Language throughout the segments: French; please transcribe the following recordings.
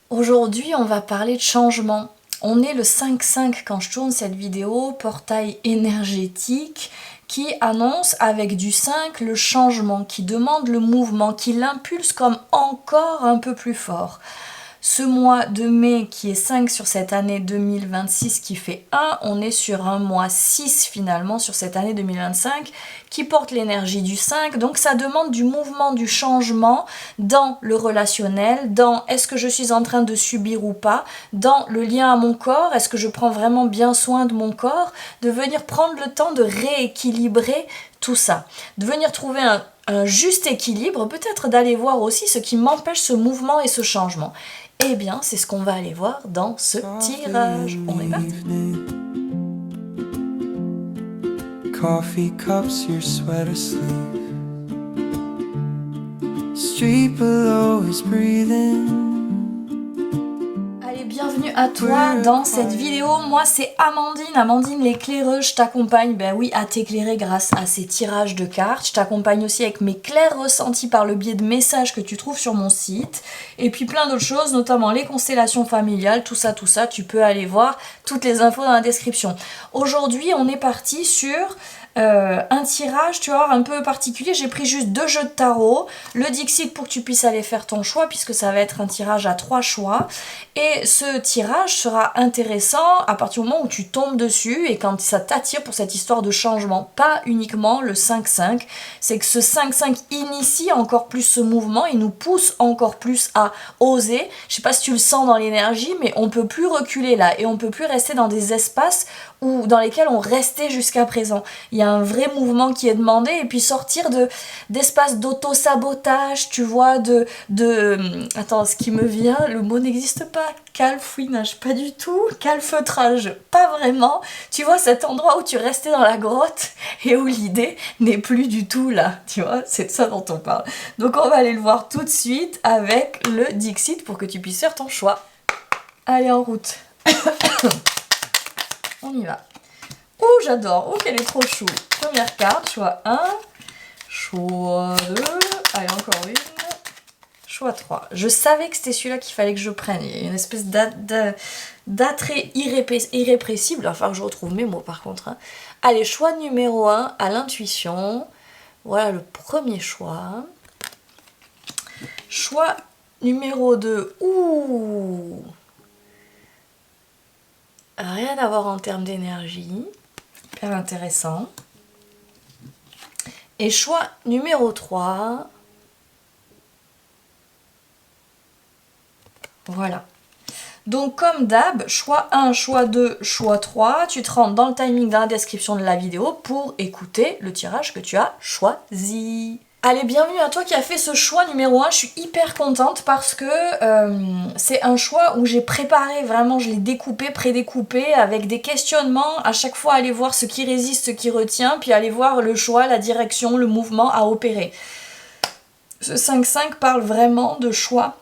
Aujourd'hui, on va parler de changement. On est le 5-5 quand je tourne cette vidéo, portail énergétique qui annonce avec du 5 le changement, qui demande le mouvement, qui l'impulse comme encore un peu plus fort. Ce mois de mai qui est 5 sur cette année 2026 qui fait 1, on est sur un mois 6 finalement sur cette année 2025 qui porte l'énergie du 5. Donc ça demande du mouvement, du changement dans le relationnel, dans est-ce que je suis en train de subir ou pas, dans le lien à mon corps, est-ce que je prends vraiment bien soin de mon corps, de venir prendre le temps de rééquilibrer tout ça, de venir trouver un juste équilibre, peut-être d'aller voir aussi ce qui m'empêche ce mouvement et ce changement. Eh bien, c'est ce qu'on va aller voir dans ce tirage. On est parti. Coffee cups, your sweater sleeve. Street below is breathing. Allez, bienvenue à toi dans cette vidéo. Moi, c'est Amandine l'éclaireuse. Je t'accompagne, ben oui, à t'éclairer grâce à ces tirages de cartes. Je t'accompagne aussi avec mes clairs ressentis par le biais de messages que tu trouves sur mon site. Et puis plein d'autres choses, notamment les constellations familiales, tout ça, tu peux aller voir toutes les infos dans la description. Aujourd'hui, on est parti sur un tirage, tu vois, un peu particulier. J'ai pris juste 2 jeux de tarot, le Dixit pour que tu puisses aller faire ton choix, puisque ça va être un tirage à 3 choix. Et ce tirage sera intéressant à partir du moment où tu tombes dessus et quand ça t'attire pour cette histoire de changement. Pas uniquement le 5-5, c'est que ce 5-5 initie encore plus ce mouvement, il nous pousse encore plus à oser. Je sais pas si tu le sens dans l'énergie, mais on peut plus reculer là et on peut plus rester dans des espaces dans lesquels on restait jusqu'à présent. Il y a un vrai mouvement qui est demandé et puis sortir d'espaces d'auto-sabotage, tu vois, attends, ce qui me vient, le mot n'existe pas, calfouinage, pas du tout, calfeutrage, pas vraiment, tu vois, cet endroit où tu restais dans la grotte et où l'idée n'est plus du tout là, tu vois, c'est de ça dont on parle. Donc on va aller le voir tout de suite avec le Dixit pour que tu puisses faire ton choix. Allez, en route. On y va. Ouh, j'adore. Ouh, qu'elle est trop chou. Première carte, choix 1, choix 2, allez, encore une, choix 3. Je savais que c'était celui-là qu'il fallait que je prenne. Il y a une espèce d'attrait irrépressible. Il va falloir que je retrouve mes mots par contre. Hein. Allez, choix numéro 1, à l'intuition. Voilà le premier choix. Choix numéro 2, ouh, rien à voir en termes d'énergie. Hyper intéressant. Et choix numéro 3. Voilà. Donc comme d'hab, choix 1, choix 2, choix 3. Tu te rends dans le timing dans la description de la vidéo pour écouter le tirage que tu as choisi. Allez, bienvenue à toi qui as fait ce choix numéro 1, je suis hyper contente parce que c'est un choix où j'ai préparé, vraiment je l'ai découpé, prédécoupé avec des questionnements, à chaque fois aller voir ce qui résiste, ce qui retient, puis aller voir le choix, la direction, le mouvement à opérer. Ce 5-5 parle vraiment de choix,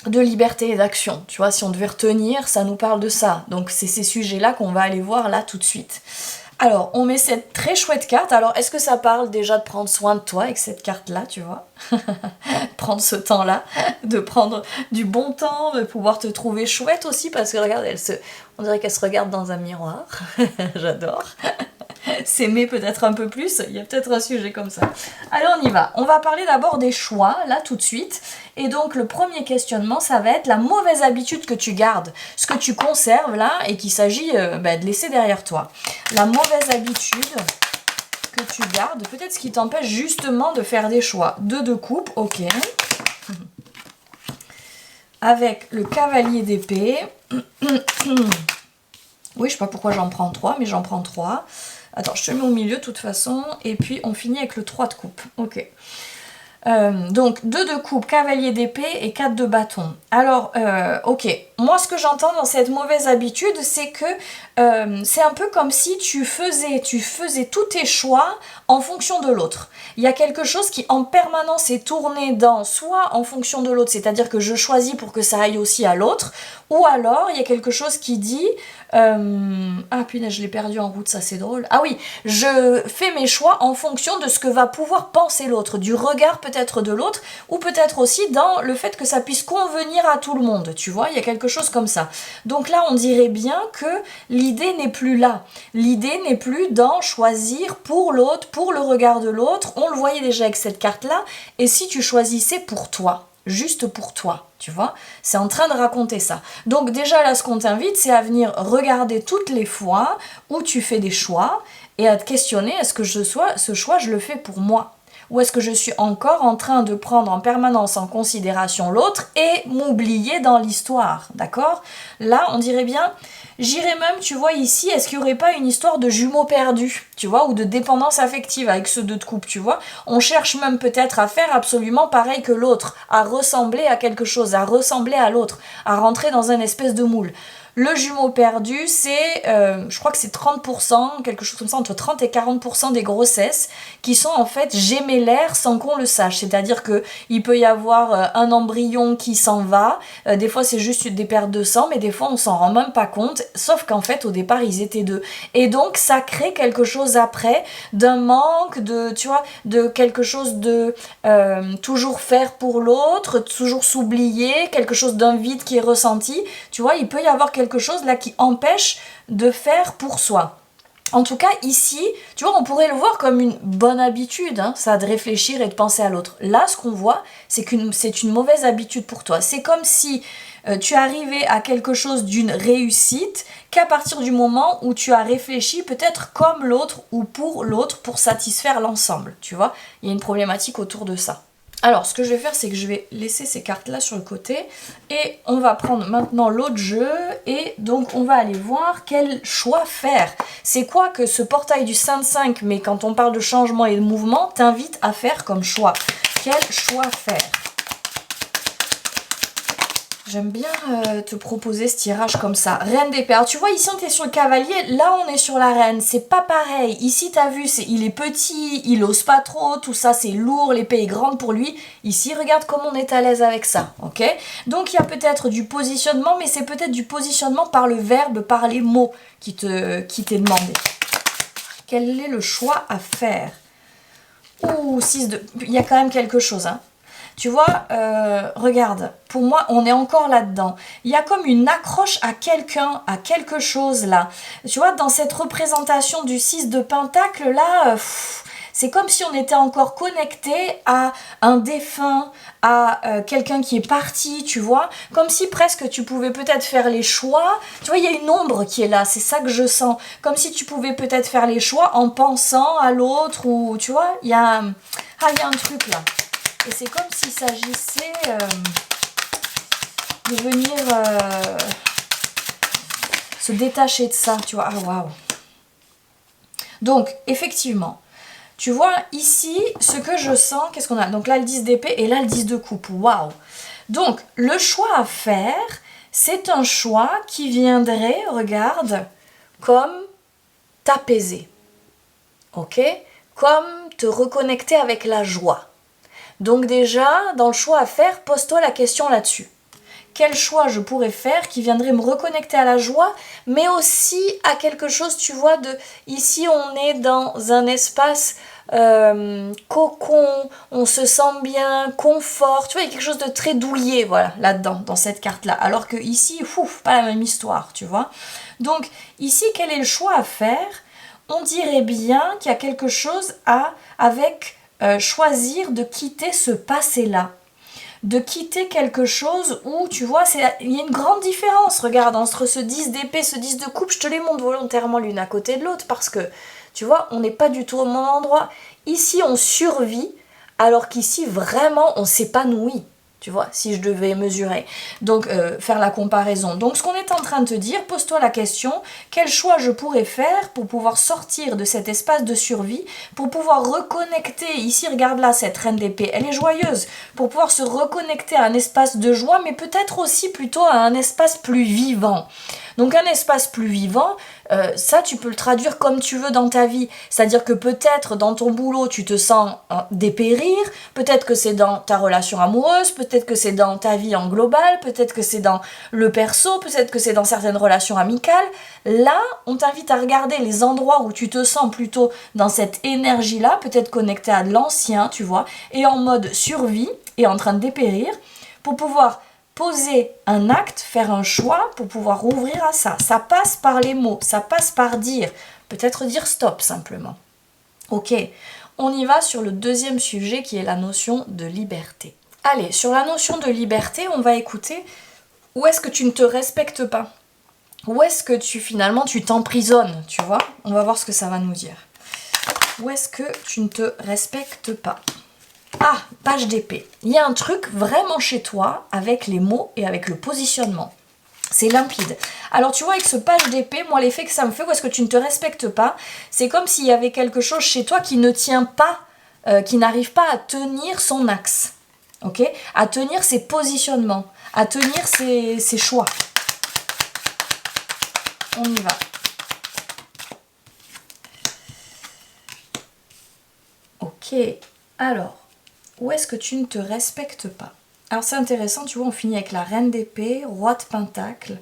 de liberté et d'action, tu vois, si on devait retenir, ça nous parle de ça, donc c'est ces sujets-là qu'on va aller voir là tout de suite. Alors, on met cette très chouette carte. Alors, est-ce que ça parle déjà de prendre soin de toi avec cette carte-là, tu vois? Prendre ce temps-là, de prendre du bon temps, de pouvoir te trouver chouette aussi, parce que regarde, on dirait qu'elle se regarde dans un miroir. J'adore. S'aimer peut-être un peu plus, il y a peut-être un sujet comme ça. Allez, on y va. On va parler d'abord des choix, là, tout de suite. Et donc, le premier questionnement, ça va être la mauvaise habitude que tu gardes, ce que tu conserves, là, et qu'il s'agit de laisser derrière toi. La mauvaise habitude que tu gardes, peut-être ce qui t'empêche justement de faire des choix. 2 de coupe, ok. Avec le cavalier d'épée. Oui, je sais pas pourquoi j'en prends 3, mais j'en prends 3. Attends, je te mets au milieu de toute façon. Et puis, on finit avec le 3 de coupe. Ok. Donc 2 de coupe, cavalier d'épée et 4 de bâton. Alors, ok, moi ce que j'entends dans cette mauvaise habitude, c'est que c'est un peu comme si tu faisais tous tes choix en fonction de l'autre. Il y a quelque chose qui en permanence est tourné dans soit en fonction de l'autre, c'est-à-dire que je choisis pour que ça aille aussi à l'autre, ou alors il y a quelque chose qui dit ah punaise, je l'ai perdu en route, ça c'est drôle. Ah oui, je fais mes choix en fonction de ce que va pouvoir penser l'autre, du regard peut-être peut-être de l'autre, ou peut-être aussi dans le fait que ça puisse convenir à tout le monde, tu vois, il y a quelque chose comme ça. Donc là, on dirait bien que l'idée n'est plus là. L'idée n'est plus dans choisir pour l'autre, pour le regard de l'autre. On le voyait déjà avec cette carte-là. Et si tu choisissais pour toi, juste pour toi, tu vois, c'est en train de raconter ça. Donc déjà là, ce qu'on t'invite, c'est à venir regarder toutes les fois où tu fais des choix et à te questionner, est-ce que ce choix, je le fais pour moi ? Ou est-ce que je suis encore en train de prendre en permanence en considération l'autre et m'oublier dans l'histoire, d'accord ? Là, on dirait bien, j'irais même, tu vois, ici, est-ce qu'il n'y aurait pas une histoire de jumeaux perdus, tu vois, ou de dépendance affective avec ceux deux de couple, tu vois ? On cherche même peut-être à faire absolument pareil que l'autre, à ressembler à quelque chose, à ressembler à l'autre, à rentrer dans un espèce de moule. Le jumeau perdu, c'est, je crois que c'est 30%, quelque chose comme ça, entre 30 et 40% des grossesses qui sont en fait gémellaires sans qu'on le sache. C'est-à-dire qu'il peut y avoir un embryon qui s'en va, des fois c'est juste des pertes de sang, mais des fois on s'en rend même pas compte, sauf qu'en fait au départ ils étaient deux. Et donc ça crée quelque chose après, d'un manque, de, tu vois, de quelque chose de toujours faire pour l'autre, toujours s'oublier, quelque chose d'un vide qui est ressenti. Tu vois, il peut y avoir quelque chose là qui empêche de faire pour soi. En tout cas, ici, tu vois, on pourrait le voir comme une bonne habitude, hein, ça, de réfléchir et de penser à l'autre. Là, ce qu'on voit, c'est c'est une mauvaise habitude pour toi. C'est comme si tu arrivais à quelque chose d'une réussite qu'à partir du moment où tu as réfléchi peut-être comme l'autre ou pour l'autre pour satisfaire l'ensemble, tu vois. Il y a une problématique autour de ça. Alors, ce que je vais faire, c'est que je vais laisser ces cartes-là sur le côté et on va prendre maintenant l'autre jeu et donc on va aller voir quel choix faire. C'est quoi que ce portail du 5, mais quand on parle de changement et de mouvement, t'invite à faire comme choix. Quel choix faire ? J'aime bien te proposer ce tirage comme ça. Reine d'épée. Alors tu vois, ici on était sur le cavalier, là on est sur la reine. C'est pas pareil. Ici t'as vu, il est petit, il ose pas trop, tout ça c'est lourd, l'épée est grande pour lui. Ici, regarde comme on est à l'aise avec ça, ok ? Donc il y a peut-être du positionnement, mais c'est peut-être du positionnement par le verbe, par les mots qui t'est demandé. Quel est le choix à faire ? Ouh, 6 de... Il y a quand même quelque chose, hein. Tu vois, regarde, pour moi, on est encore là-dedans. Il y a comme une accroche à quelqu'un, à quelque chose là. Tu vois, dans cette représentation du 6 de pentacle là, c'est comme si on était encore connecté à un défunt, à quelqu'un qui est parti, tu vois. Comme si presque tu pouvais peut-être faire les choix. Tu vois, il y a une ombre qui est là, c'est ça que je sens. Comme si tu pouvais peut-être faire les choix en pensant à l'autre ou, tu vois, il y a un truc là. Et c'est comme s'il s'agissait de venir se détacher de ça, tu vois. Ah, waouh. Donc, effectivement, tu vois, ici, ce que je sens, qu'est-ce qu'on a ? Donc là, le 10 d'épée et là, le 10 de coupe. Waouh. Donc, le choix à faire, c'est un choix qui viendrait, regarde, comme t'apaiser. Ok ? Comme te reconnecter avec la joie. Donc déjà, dans le choix à faire, pose-toi la question là-dessus. Quel choix je pourrais faire qui viendrait me reconnecter à la joie, mais aussi à quelque chose, tu vois, de... Ici, on est dans un espace cocon, on se sent bien, confort, tu vois, il y a quelque chose de très douillet, voilà, là-dedans, dans cette carte-là. Alors que ici, pas la même histoire, tu vois. Donc, ici, quel est le choix à faire ? On dirait bien qu'il y a quelque chose avec... choisir de quitter ce passé-là, de quitter quelque chose où, tu vois, il y a une grande différence, regarde, entre ce 10 d'épée, ce 10 de coupe, je te les montre volontairement l'une à côté de l'autre, parce que, tu vois, on n'est pas du tout au même endroit. Ici, on survit, alors qu'ici, vraiment, on s'épanouit. Tu vois, si je devais mesurer, donc faire la comparaison. Donc ce qu'on est en train de te dire, pose-toi la question, quel choix je pourrais faire pour pouvoir sortir de cet espace de survie, pour pouvoir reconnecter, ici regarde là cette reine d'épée, elle est joyeuse, pour pouvoir se reconnecter à un espace de joie, mais peut-être aussi plutôt à un espace plus vivant. Donc un espace plus vivant, Ça, tu peux le traduire comme tu veux dans ta vie. C'est-à-dire que peut-être dans ton boulot, tu te sens dépérir, peut-être que c'est dans ta relation amoureuse, peut-être que c'est dans ta vie en global, peut-être que c'est dans le perso, peut-être que c'est dans certaines relations amicales. Là, on t'invite à regarder les endroits où tu te sens plutôt dans cette énergie-là, peut-être connecté à de l'ancien, tu vois, et en mode survie et en train de dépérir, pour pouvoir poser un acte, faire un choix pour pouvoir ouvrir à ça. Ça passe par les mots, ça passe par dire, peut-être dire stop simplement. Ok, on y va sur le deuxième sujet qui est la notion de liberté. Allez, sur la notion de liberté, on va écouter où est-ce que tu ne te respectes pas. Où est-ce que finalement tu t'emprisonnes, tu vois? On va voir ce que ça va nous dire. Où est-ce que tu ne te respectes pas? Ah, page d'épée. Il y a un truc vraiment chez toi avec les mots et avec le positionnement. C'est limpide. Alors tu vois, avec ce page d'épée, moi l'effet que ça me fait, où est-ce que tu ne te respectes pas, c'est comme s'il y avait quelque chose chez toi qui ne tient pas, qui n'arrive pas à tenir son axe. Ok? À tenir ses positionnements, à tenir ses choix. On y va. Ok, alors, où est-ce que tu ne te respectes pas? Alors c'est intéressant, tu vois, on finit avec la reine d'épée, roi de pentacle.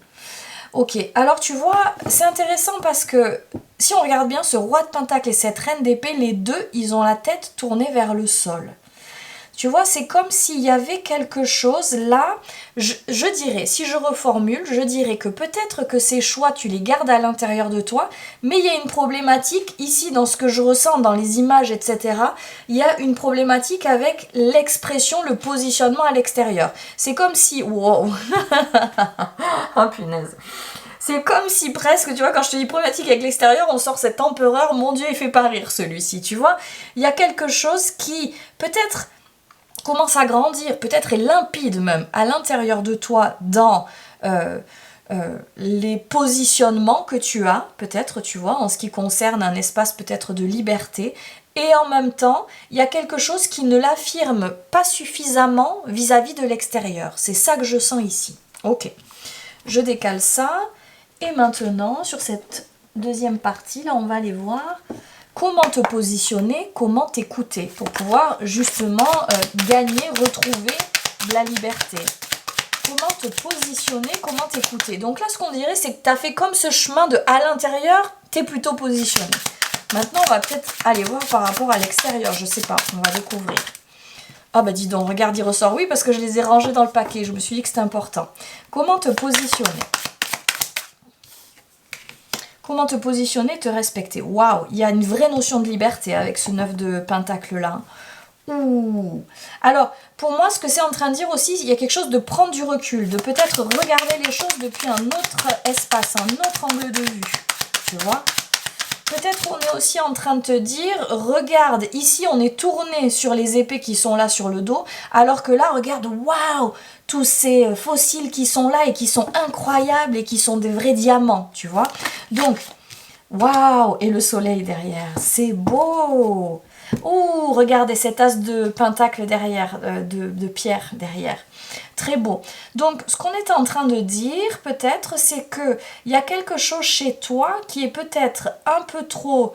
Ok, alors tu vois, c'est intéressant parce que si on regarde bien ce roi de pentacle et cette reine d'épée, les deux, ils ont la tête tournée vers le sol. Tu vois, c'est comme s'il y avait quelque chose là, je dirais, si je reformule, je dirais que peut-être que ces choix, tu les gardes à l'intérieur de toi, mais il y a une problématique ici dans ce que je ressens, dans les images, etc. Il y a une problématique avec l'expression, le positionnement à l'extérieur. C'est comme si... Wow. Oh punaise. C'est comme si presque, tu vois, quand je te dis problématique avec l'extérieur, on sort cet empereur, mon Dieu, il fait pas rire celui-ci, tu vois. Il y a quelque chose qui, peut-être... commence à grandir, peut-être est limpide même à l'intérieur de toi dans les positionnements que tu as, peut-être, tu vois, en ce qui concerne un espace peut-être de liberté, et en même temps, il y a quelque chose qui ne l'affirme pas suffisamment vis-à-vis de l'extérieur. C'est ça que je sens ici. Ok, je décale ça, et maintenant, sur cette deuxième partie, là, on va aller voir... comment te positionner, comment t'écouter pour pouvoir justement gagner, retrouver de la liberté. Comment te positionner, comment t'écouter. Donc là, ce qu'on dirait, c'est que tu as fait comme ce chemin de à l'intérieur, tu es plutôt positionné. Maintenant, on va peut-être aller voir par rapport à l'extérieur, je sais pas, on va découvrir. Ah bah dis donc, regarde, il ressort. Oui, parce que je les ai rangés dans le paquet, je me suis dit que c'était important. Comment te positionner? Comment te positionner, te respecter. Waouh, il y a une vraie notion de liberté avec ce 9 de pentacle là. Ouh. Alors, pour moi, ce que c'est en train de dire aussi, il y a quelque chose de prendre du recul, de peut-être regarder les choses depuis un autre espace, un autre angle de vue. Tu vois? Peut-être on est aussi en train de te dire, regarde, ici on est tourné sur les épées qui sont là sur le dos, alors que là, regarde, waouh, tous ces fossiles qui sont là et qui sont incroyables et qui sont des vrais diamants, tu vois. Donc, waouh, et le soleil derrière, c'est beau. Ouh, regardez cet as de pentacle derrière, de pierre derrière. Très beau. Donc, ce qu'on est en train de dire, peut-être, c'est qu'il y a quelque chose chez toi qui est peut-être un peu trop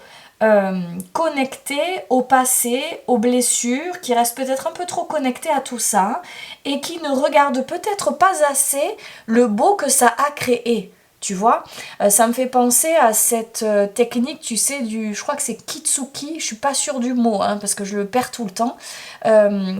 connecté au passé, aux blessures, qui reste peut-être un peu trop connecté à tout ça, et qui ne regarde peut-être pas assez le beau que ça a créé. Tu vois, ça me fait penser à cette technique, tu sais, je crois que c'est Kitsuki, je suis pas sûre du mot, hein, parce que je le perds tout le temps,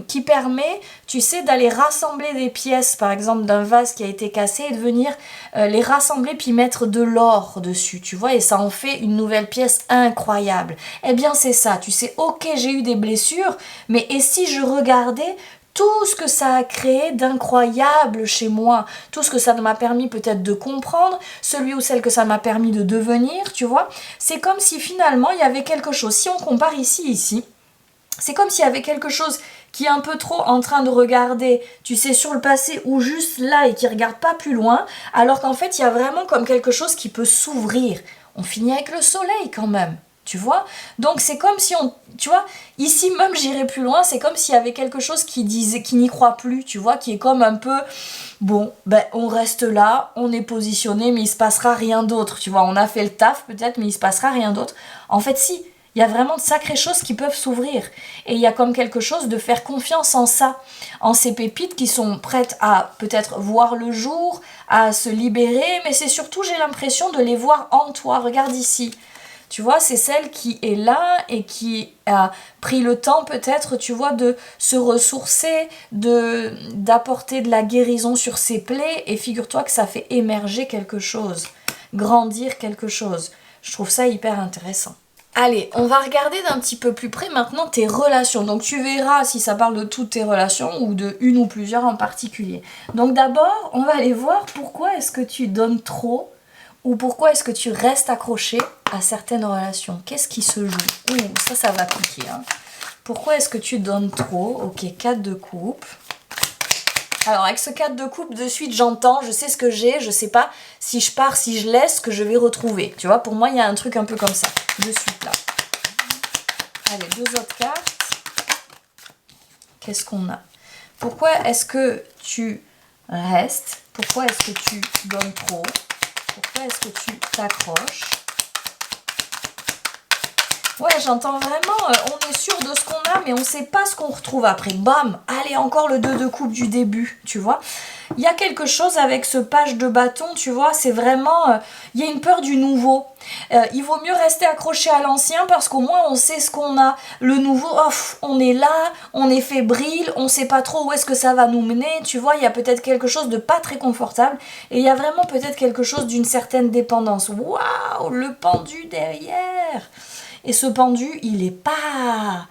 qui permet, tu sais, d'aller rassembler des pièces, par exemple d'un vase qui a été cassé, et de venir les rassembler puis mettre de l'or dessus, tu vois, et ça en fait une nouvelle pièce incroyable. Eh bien c'est ça, tu sais, ok, j'ai eu des blessures, mais et si je regardais tout ce que ça a créé d'incroyable chez moi, tout ce que ça m'a permis peut-être de comprendre, celui ou celle que ça m'a permis de devenir, tu vois, c'est comme si finalement il y avait quelque chose, si on compare ici, c'est comme s'il y avait quelque chose qui est un peu trop en train de regarder, tu sais, sur le passé ou juste là et qui regarde pas plus loin, alors qu'en fait il y a vraiment comme quelque chose qui peut s'ouvrir. On finit avec le soleil quand même. tu vois. Donc c'est comme si on, tu vois, ici même j'irais plus loin, c'est comme s'il y avait quelque chose qui disait, qui n'y croit plus, tu vois, qui est comme un peu, bon, ben on reste là, on est positionné, mais il se passera rien d'autre, tu vois, on a fait le taf peut-être, mais il se passera rien d'autre. En fait si, il y a vraiment de sacrées choses qui peuvent s'ouvrir. Et il y a comme quelque chose de faire confiance en ça, en ces pépites qui sont prêtes à peut-être voir le jour, à se libérer, mais c'est surtout, j'ai l'impression de les voir en toi. Regarde ici. Tu vois, c'est celle qui est là et qui a pris le temps peut-être, tu vois, de se ressourcer, d'apporter de la guérison sur ses plaies. Et figure-toi que ça fait émerger quelque chose, grandir quelque chose. Je trouve ça hyper intéressant. Allez, on va regarder d'un petit peu plus près maintenant tes relations. Donc tu verras si ça parle de toutes tes relations ou de une ou plusieurs en particulier. Donc d'abord, on va aller voir pourquoi est-ce que tu donnes trop ou pourquoi est-ce que tu restes accroché à certaines relations. Qu'est-ce qui se joue? Ouh, ça va piquer. Hein. Pourquoi est-ce que tu donnes trop? Ok, 4 de coupe. Alors avec ce 4 de coupe, de suite j'entends, je sais ce que j'ai, je sais pas si je pars, si je laisse, ce que je vais retrouver. Tu vois, pour moi il y a un truc un peu comme ça, de suite là. Allez, 2 autres cartes. Qu'est-ce qu'on a? Pourquoi est-ce que tu restes? Pourquoi est-ce que tu donnes trop? Pourquoi est-ce que tu t'accroches? Ouais, j'entends vraiment, on est sûr de ce qu'on a, mais on ne sait pas ce qu'on retrouve après. Bam! Allez, encore le 2 de coupe du début, tu vois. Il y a quelque chose avec ce page de bâton, tu vois, c'est vraiment... il y a une peur du nouveau. Il vaut mieux rester accroché à l'ancien parce qu'au moins on sait ce qu'on a. Le nouveau, on est là, on est fébrile, on ne sait pas trop où est-ce que ça va nous mener, tu vois. Il y a peut-être quelque chose de pas très confortable et il y a vraiment peut-être quelque chose d'une certaine dépendance. Waouh! Le pendu derrière! Et ce pendu, il est pas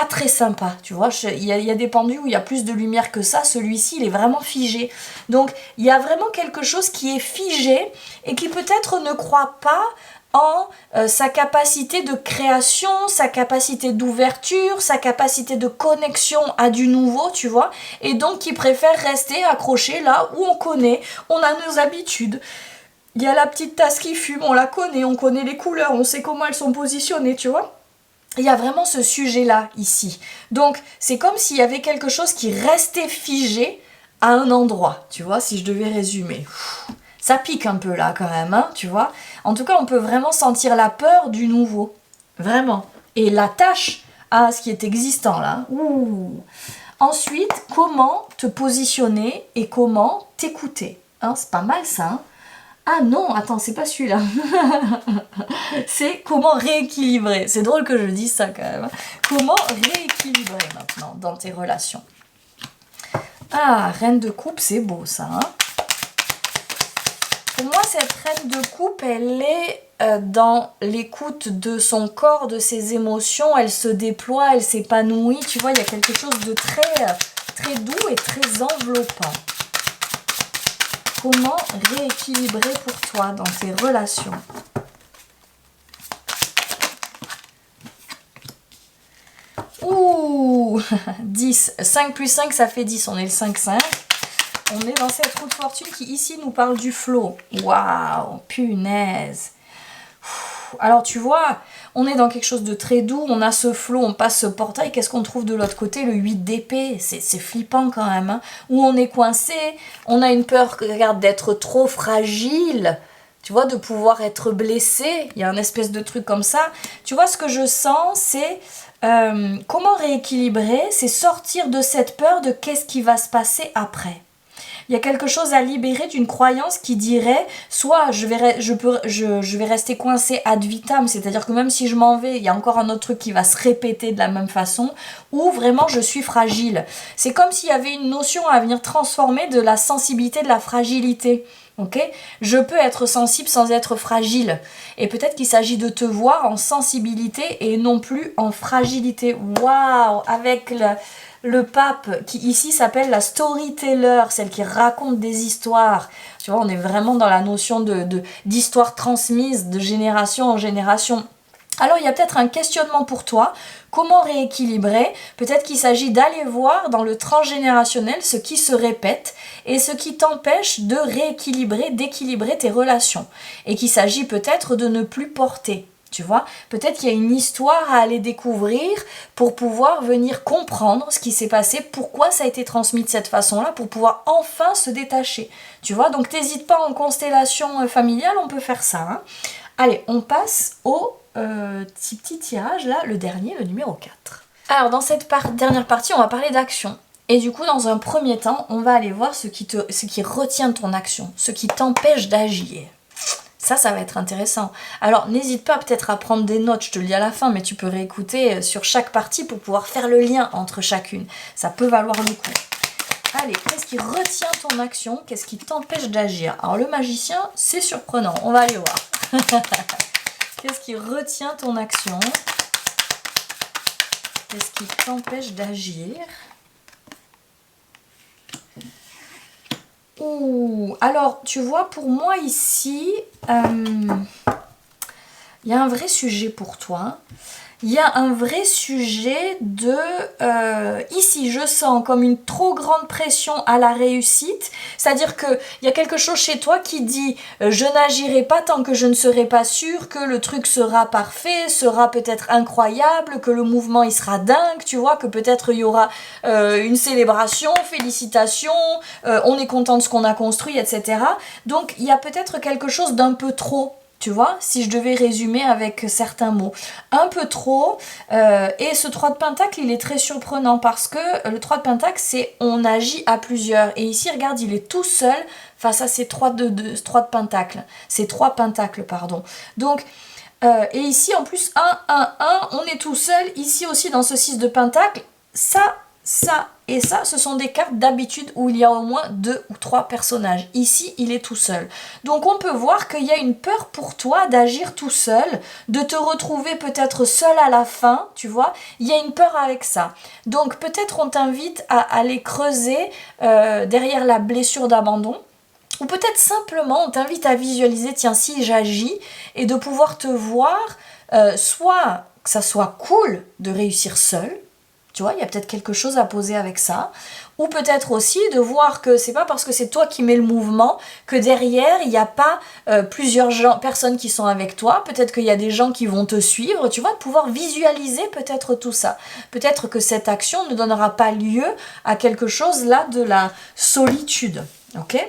très sympa, tu vois. Il y a des pendus où il y a plus de lumière que ça. Celui-ci, il est vraiment figé. Donc, il y a vraiment quelque chose qui est figé et qui peut-être ne croit pas en sa capacité de création, sa capacité d'ouverture, sa capacité de connexion à du nouveau, tu vois. Et donc, qui préfère rester accroché là où on connaît, on a nos habitudes. Il y a la petite tasse qui fume, on la connaît, on connaît les couleurs, on sait comment elles sont positionnées, tu vois. Il y a vraiment ce sujet-là, ici. Donc, c'est comme s'il y avait quelque chose qui restait figé à un endroit, tu vois, si je devais résumer. Ça pique un peu là, quand même, hein, tu vois. En tout cas, on peut vraiment sentir la peur du nouveau. Vraiment. Et l'attache à ce qui est existant, là. Ouh. Ensuite, comment te positionner et comment t'écouter. Hein, c'est pas mal, ça, hein. Ah non, attends, c'est pas celui-là. C'est comment rééquilibrer. C'est drôle que je dise ça quand même. Comment rééquilibrer maintenant dans tes relations. Ah, reine de coupe, c'est beau ça. Hein. Pour moi, cette reine de coupe, elle est dans l'écoute de son corps, de ses émotions. Elle se déploie, elle s'épanouit. Tu vois, il y a quelque chose de très doux et très enveloppant. Comment rééquilibrer pour toi dans tes relations? Ouh 10. 5 plus 5, ça fait 10. On est le 5-5. On est dans cette roue de fortune qui, ici, nous parle du flow. Waouh, punaise. Alors, tu vois, on est dans quelque chose de très doux. On a ce flow, on passe ce portail. Qu'est-ce qu'on trouve de l'autre côté? Le 8 d'épée. C'est flippant quand même. Hein, où on est coincé. On a une peur, regarde, d'être trop fragile. Tu vois, de pouvoir être blessé. Il y a un espèce de truc comme ça. Tu vois, ce que je sens, c'est... comment rééquilibrer? C'est sortir de cette peur de qu'est-ce qui va se passer après. Il y a quelque chose à libérer d'une croyance qui dirait soit je vais rester coincé ad vitam, c'est-à-dire que même si je m'en vais, il y a encore un autre truc qui va se répéter de la même façon, ou vraiment je suis fragile. C'est comme s'il y avait une notion à venir transformer de la sensibilité, de la fragilité. Okay, je peux être sensible sans être fragile. Et peut-être qu'il s'agit de te voir en sensibilité et non plus en fragilité. Waouh! Avec le pape qui ici s'appelle la storyteller, celle qui raconte des histoires. Tu vois, on est vraiment dans la notion d'histoire transmise de génération en génération. Alors il y a peut-être un questionnement pour toi. Comment rééquilibrer? Peut-être qu'il s'agit d'aller voir dans le transgénérationnel ce qui se répète et ce qui t'empêche de rééquilibrer, d'équilibrer tes relations. Et qu'il s'agit peut-être de ne plus porter. Tu vois, peut-être qu'il y a une histoire à aller découvrir pour pouvoir venir comprendre ce qui s'est passé, pourquoi ça a été transmis de cette façon-là, pour pouvoir enfin se détacher. Tu vois, donc t'hésites pas en constellation familiale, on peut faire ça. Hein. Allez, on passe au petit tirage, là, le dernier, le numéro 4. Alors, dans cette dernière partie, on va parler d'action. Et du coup, dans un premier temps, on va aller voir ce qui retient ton action, ce qui t'empêche d'agir. Ça va être intéressant. Alors, n'hésite pas peut-être à prendre des notes, je te le dis à la fin, mais tu peux réécouter sur chaque partie pour pouvoir faire le lien entre chacune. Ça peut valoir le coup. Allez, qu'est-ce qui retient ton action? Qu'est-ce qui t'empêche d'agir? Alors, le magicien, c'est surprenant. On va aller voir. Qu'est-ce qui retient ton action? Qu'est-ce qui t'empêche d'agir? Ouh, alors, tu vois, pour moi ici, il y a un vrai sujet pour toi. Il y a un vrai sujet de... ici, je sens comme une trop grande pression à la réussite. C'est-à-dire qu'il y a quelque chose chez toi qui dit je n'agirai pas tant que je ne serai pas sûre que le truc sera parfait, sera peut-être incroyable, que le mouvement il sera dingue, tu vois, que peut-être il y aura une célébration, félicitations, on est content de ce qu'on a construit, etc. Donc, il y a peut-être quelque chose d'un peu trop. Tu vois, si je devais résumer avec certains mots. Un peu trop. Et ce 3 de pentacle, il est très surprenant parce que le 3 de pentacle, c'est on agit à plusieurs. Et ici, regarde, il est tout seul face à ces 3 de pentacle. Ces 3 pentacles, pardon. Donc, et ici, en plus, 1, on est tout seul. Ici aussi, dans ce 6 de pentacle, ça et ça, ce sont des cartes d'habitude où il y a au moins 2 ou 3 personnages. Ici, il est tout seul. Donc on peut voir qu'il y a une peur pour toi d'agir tout seul, de te retrouver peut-être seul à la fin, tu vois. Il y a une peur avec ça. Donc peut-être on t'invite à aller creuser derrière la blessure d'abandon. Ou peut-être simplement on t'invite à visualiser, tiens, si j'agis, et de pouvoir te voir, soit que ça soit cool de réussir seul. Tu vois, il y a peut-être quelque chose à poser avec ça. Ou peut-être aussi de voir que c'est pas parce que c'est toi qui mets le mouvement que derrière, il n'y a pas plusieurs personnes qui sont avec toi. Peut-être qu'il y a des gens qui vont te suivre. Tu vois, de pouvoir visualiser peut-être tout ça. Peut-être que cette action ne donnera pas lieu à quelque chose là de la solitude. Ok ?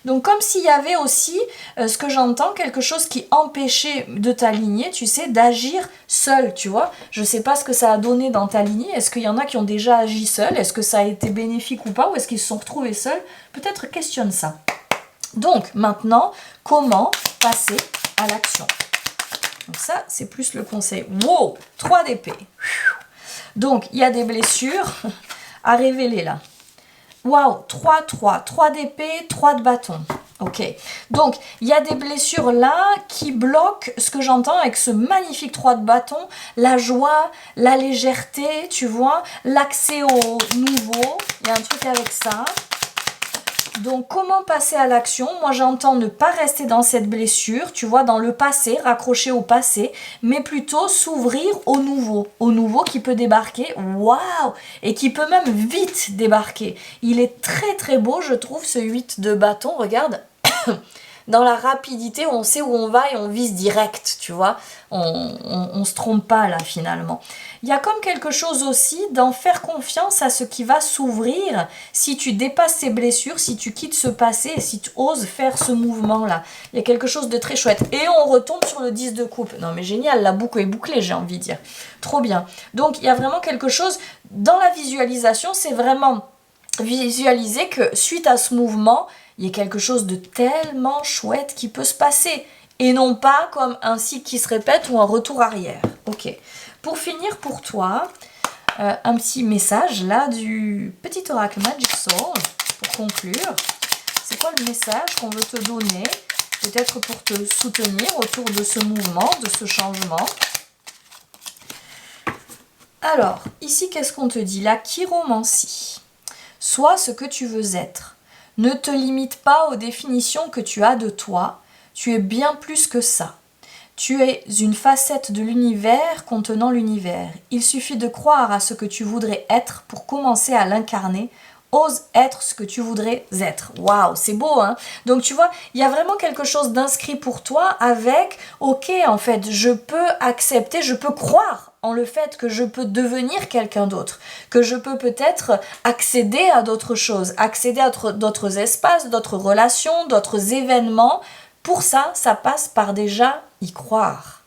Donc comme s'il y avait aussi, ce que j'entends, quelque chose qui empêchait de t'aligner, tu sais, d'agir seul, tu vois. Je ne sais pas ce que ça a donné dans ta lignée. Est-ce qu'il y en a qui ont déjà agi seul? Est-ce que ça a été bénéfique ou pas? Ou est-ce qu'ils se sont retrouvés seuls? Peut-être questionne ça. Donc maintenant, comment passer à l'action? Donc ça, c'est plus le conseil. Wow, 3 d'épée. Donc, il y a des blessures à révéler là. Waouh, 3 d'épée, 3 de bâton. Ok, donc il y a des blessures là qui bloquent ce que j'entends avec ce magnifique 3 de bâton, la joie, la légèreté, tu vois, l'accès au nouveau, il y a un truc avec ça. Donc comment passer à l'action? Moi j'entends ne pas rester dans cette blessure, tu vois, dans le passé, raccrocher au passé, mais plutôt s'ouvrir au nouveau qui peut débarquer, waouh, et qui peut même vite débarquer. Il est très très beau, je trouve, ce 8 de bâton, regarde. Dans la rapidité, on sait où on va et on vise direct, tu vois. On se trompe pas là finalement. Il y a comme quelque chose aussi d'en faire confiance à ce qui va s'ouvrir si tu dépasses ces blessures, si tu quittes ce passé et si tu oses faire ce mouvement-là. Il y a quelque chose de très chouette. Et on retombe sur le 10 de coupe. Non mais génial, la boucle est bouclée, j'ai envie de dire. Trop bien. Donc il y a vraiment quelque chose dans la visualisation, c'est vraiment visualiser que suite à ce mouvement, il y a quelque chose de tellement chouette qui peut se passer. Et non pas comme un cycle qui se répète ou un retour arrière. Ok. Pour finir pour toi, un petit message là du petit oracle Magic Soul pour conclure. C'est quoi le message qu'on veut te donner? Peut-être pour te soutenir autour de ce mouvement, de ce changement. Alors, ici, qu'est-ce qu'on te dit? La chiromancie. Sois ce que tu veux être. Ne te limite pas aux définitions que tu as de toi, tu es bien plus que ça. Tu es une facette de l'univers contenant l'univers. Il suffit de croire à ce que tu voudrais être pour commencer à l'incarner ose être ce que tu voudrais être. Waouh, c'est beau, hein? Donc tu vois, il y a vraiment quelque chose d'inscrit pour toi avec, ok, en fait, je peux accepter, je peux croire en le fait que je peux devenir quelqu'un d'autre, que je peux peut-être accéder à d'autres choses, accéder à d'autres espaces, d'autres relations, d'autres événements. Pour ça, ça passe par déjà y croire.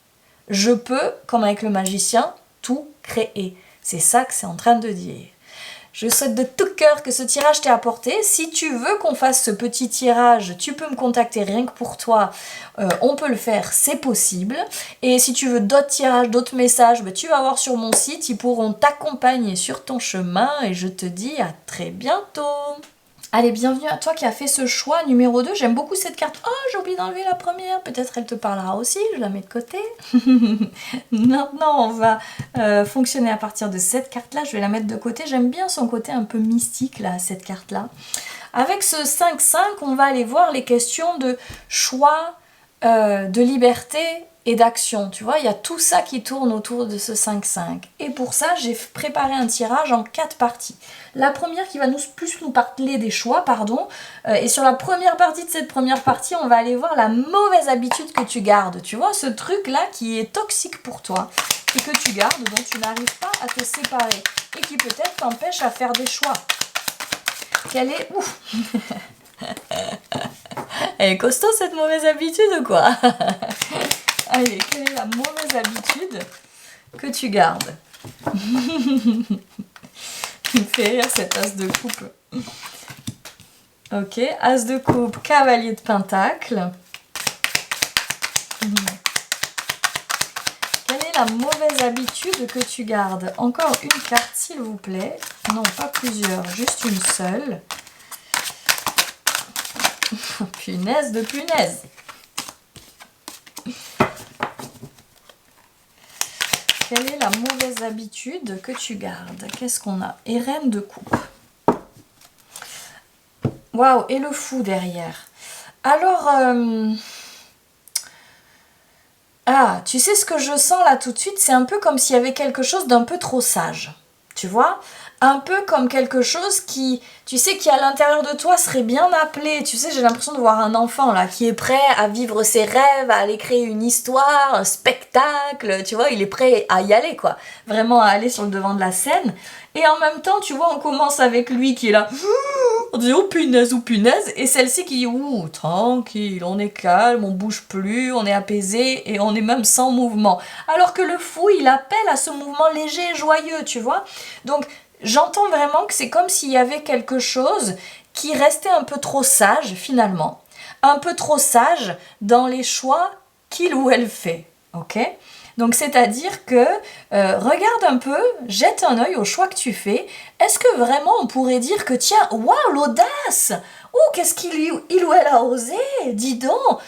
Je peux, comme avec le magicien, tout créer. C'est ça que c'est en train de dire. Je souhaite de tout cœur que ce tirage t'ait apporté. Si tu veux qu'on fasse ce petit tirage, tu peux me contacter rien que pour toi. On peut le faire, c'est possible. Et si tu veux d'autres tirages, d'autres messages, tu vas voir sur mon site. Ils pourront t'accompagner sur ton chemin. Et je te dis à très bientôt. Allez, bienvenue à toi qui as fait ce choix numéro 2. J'aime beaucoup cette carte. Oh, j'ai oublié d'enlever la première. Peut-être elle te parlera aussi. Je la mets de côté. Maintenant, on va fonctionner à partir de cette carte-là. Je vais la mettre de côté. J'aime bien son côté un peu mystique, là, cette carte-là. Avec ce 5-5, on va aller voir les questions de choix, de liberté et d'action. Tu vois, il y a tout ça qui tourne autour de ce 5-5. Et pour ça, j'ai préparé un tirage en 4 parties. La première qui va plus nous parler des choix, pardon. Et sur la première partie de cette première partie, on va aller voir la mauvaise habitude que tu gardes. Tu vois, ce truc-là qui est toxique pour toi et que tu gardes, dont tu n'arrives pas à te séparer et qui peut-être t'empêche à faire des choix. Quelle est... Ouf. Elle est costaud cette mauvaise habitude ou quoi? Allez, quelle est la mauvaise habitude que tu gardes? Il me fait rire cet as de coupe. Ok, as de coupe, cavalier de pentacle. Quelle est la mauvaise habitude que tu gardes? Encore une carte, s'il vous plaît. Non, pas plusieurs, juste une seule. Punaise de punaise. Quelle est la mauvaise habitude que tu gardes? Qu'est-ce qu'on a? Et reine de coupe. Waouh, et le fou derrière. Alors, ah, tu sais ce que je sens là tout de suite? C'est un peu comme s'il y avait quelque chose d'un peu trop sage. Tu vois? Un peu comme quelque chose qui, tu sais, qui à l'intérieur de toi serait bien appelé. Tu sais, j'ai l'impression de voir un enfant là qui est prêt à vivre ses rêves, à aller créer une histoire, un spectacle. Tu vois, il est prêt à y aller quoi. Vraiment à aller sur le devant de la scène. Et en même temps, tu vois, on commence avec lui qui est là. On dit oh punaise ou punaise. Et celle-ci qui dit ouh, tranquille, on est calme, on bouge plus, on est apaisé et on est même sans mouvement. Alors que le fou, il appelle à ce mouvement léger et joyeux, tu vois. Donc, j'entends vraiment que c'est comme s'il y avait quelque chose qui restait un peu trop sage finalement. Un peu trop sage dans les choix qu'il ou elle fait. Ok ? Donc c'est-à-dire que regarde un peu, jette un œil au choix que tu fais. Est-ce que vraiment on pourrait dire que tiens, waouh, l'audace! Oh, qu'est-ce qu'il ou elle a osé? Dis donc!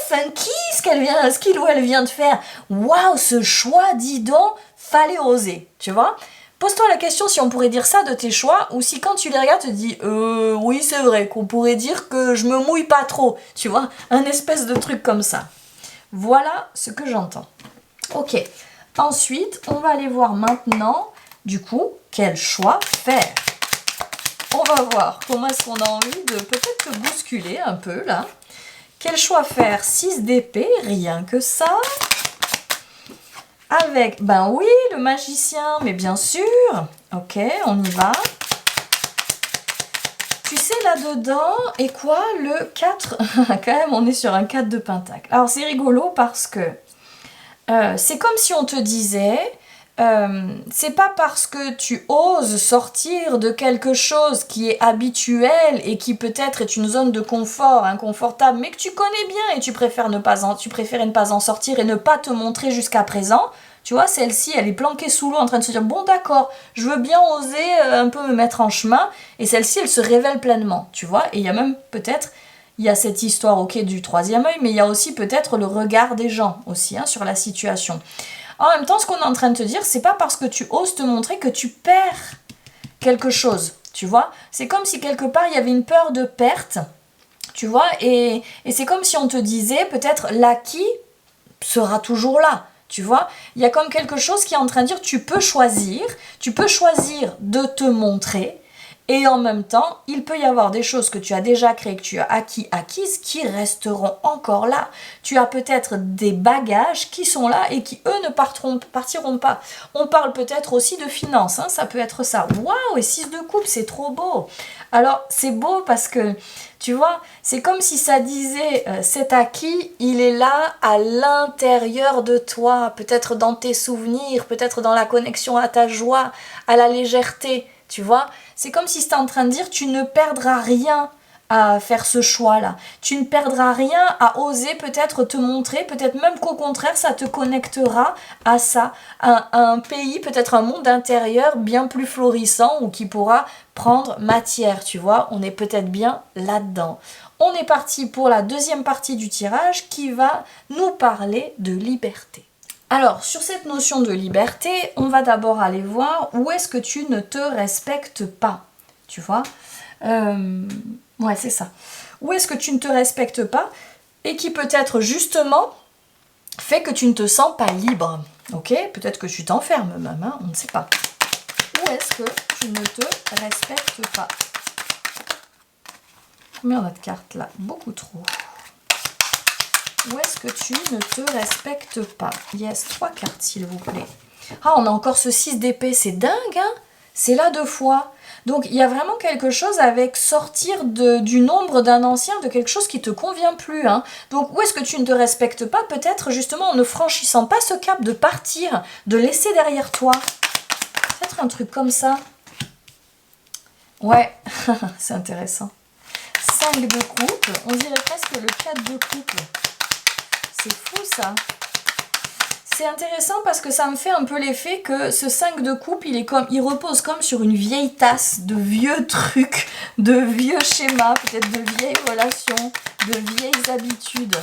Funky ce qu'il ou elle vient de faire! Waouh, ce choix, dis donc, fallait oser, tu vois? Pose-toi la question si on pourrait dire ça de tes choix, ou si quand tu les regardes, tu te dis oui, c'est vrai, qu'on pourrait dire que je me mouille pas trop, tu vois, un espèce de truc comme ça. Voilà ce que j'entends. Ok, ensuite, on va aller voir maintenant, du coup, quel choix faire. On va voir comment est-ce qu'on a envie de peut-être te bousculer un peu, là. Quel choix faire? 6 d'épée, rien que ça. Avec, ben oui, le magicien, mais bien sûr. Ok, on y va. Tu sais, là-dedans, et quoi? Le 4, quand même, on est sur un 4 de pentacle. Alors, c'est rigolo parce que c'est comme si on te disait, c'est pas parce que tu oses sortir de quelque chose qui est habituel et qui peut-être est une zone de confort inconfortable, mais que tu connais bien et tu préfères ne pas en sortir et ne pas te montrer jusqu'à présent. Tu vois, celle-ci, elle est planquée sous l'eau en train de se dire, bon d'accord, je veux bien oser un peu me mettre en chemin, et celle-ci, elle se révèle pleinement, tu vois, et il y a même peut-être, il y a cette histoire, ok, du troisième œil, mais il y a aussi peut-être le regard des gens aussi, hein, sur la situation. En même temps, ce qu'on est en train de te dire, c'est pas parce que tu oses te montrer que tu perds quelque chose, tu vois. C'est comme si quelque part, il y avait une peur de perte, tu vois, et c'est comme si on te disait, peut-être, l'acquis sera toujours là. Tu vois, il y a comme quelque chose qui est en train de dire tu peux choisir de te montrer Et en même temps, il peut y avoir des choses que tu as déjà créées, que tu as acquises, qui resteront encore là. Tu as peut-être des bagages qui sont là et qui, eux, ne partiront pas. On parle peut-être aussi de finances, hein, ça peut être ça. Waouh, et 6 de coupe, c'est trop beau. Alors, c'est beau parce que, tu vois, c'est comme si ça disait, cet acquis, il est là à l'intérieur de toi, peut-être dans tes souvenirs, peut-être dans la connexion à ta joie, à la légèreté. Tu vois, c'est comme si c'était en train de dire tu ne perdras rien à faire ce choix-là. Tu ne perdras rien à oser peut-être te montrer, peut-être même qu'au contraire, ça te connectera à ça, à un pays, peut-être un monde intérieur bien plus florissant ou qui pourra prendre matière, tu vois. On est peut-être bien là-dedans. On est parti pour la deuxième partie du tirage qui va nous parler de liberté. Alors, sur cette notion de liberté, on va d'abord aller voir où est-ce que tu ne te respectes pas, tu vois. Ouais, c'est ça. Où est-ce que tu ne te respectes pas et qui peut-être justement fait que tu ne te sens pas libre, ok? Peut-être que tu t'enfermes même, hein, on ne sait pas. Où est-ce que tu ne te respectes pas? Combien on a de cartes là? Beaucoup trop. Où est-ce que tu ne te respectes pas? Yes, 3 cartes s'il vous plaît. Ah, on a encore ce 6 d'épée, c'est dingue, hein? C'est là 2 fois. Donc, il y a vraiment quelque chose avec sortir du nombre d'un ancien, de quelque chose qui ne te convient plus, hein? Donc, où est-ce que tu ne te respectes pas? Peut-être justement en ne franchissant pas ce cap de partir, de laisser derrière toi. Peut-être un truc comme ça. Ouais, c'est intéressant. 5 de coupe, on dirait presque le 4 de coupe. C'est fou ça. C'est intéressant parce que ça me fait un peu l'effet que ce 5 de coupe, il repose comme sur une vieille tasse de vieux trucs, de vieux schémas, peut-être de vieilles relations, de vieilles habitudes.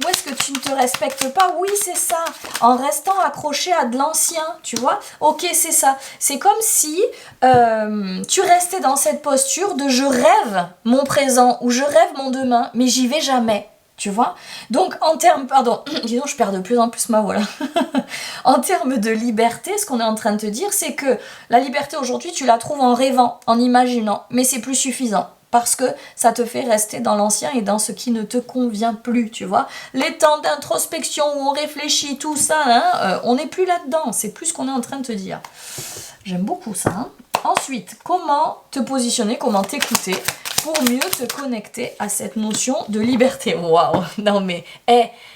Où est-ce que tu ne te respectes pas? Oui, c'est ça. En restant accroché à de l'ancien, tu vois? Ok, c'est ça. C'est comme si tu restais dans cette posture de je rêve mon présent ou je rêve mon demain, mais j'y vais jamais. Tu vois? Donc, en termes, pardon, dis donc, je perds de plus en plus ma voix là. En termes de liberté, ce qu'on est en train de te dire, c'est que la liberté aujourd'hui, tu la trouves en rêvant, en imaginant, mais c'est plus suffisant. Parce que ça te fait rester dans l'ancien et dans ce qui ne te convient plus, tu vois. Les temps d'introspection où on réfléchit, tout ça, hein, on n'est plus là-dedans. C'est plus ce qu'on est en train de te dire. J'aime beaucoup ça. Hein. Ensuite, comment te positionner, comment t'écouter pour mieux te connecter à cette notion de liberté. Waouh, non mais,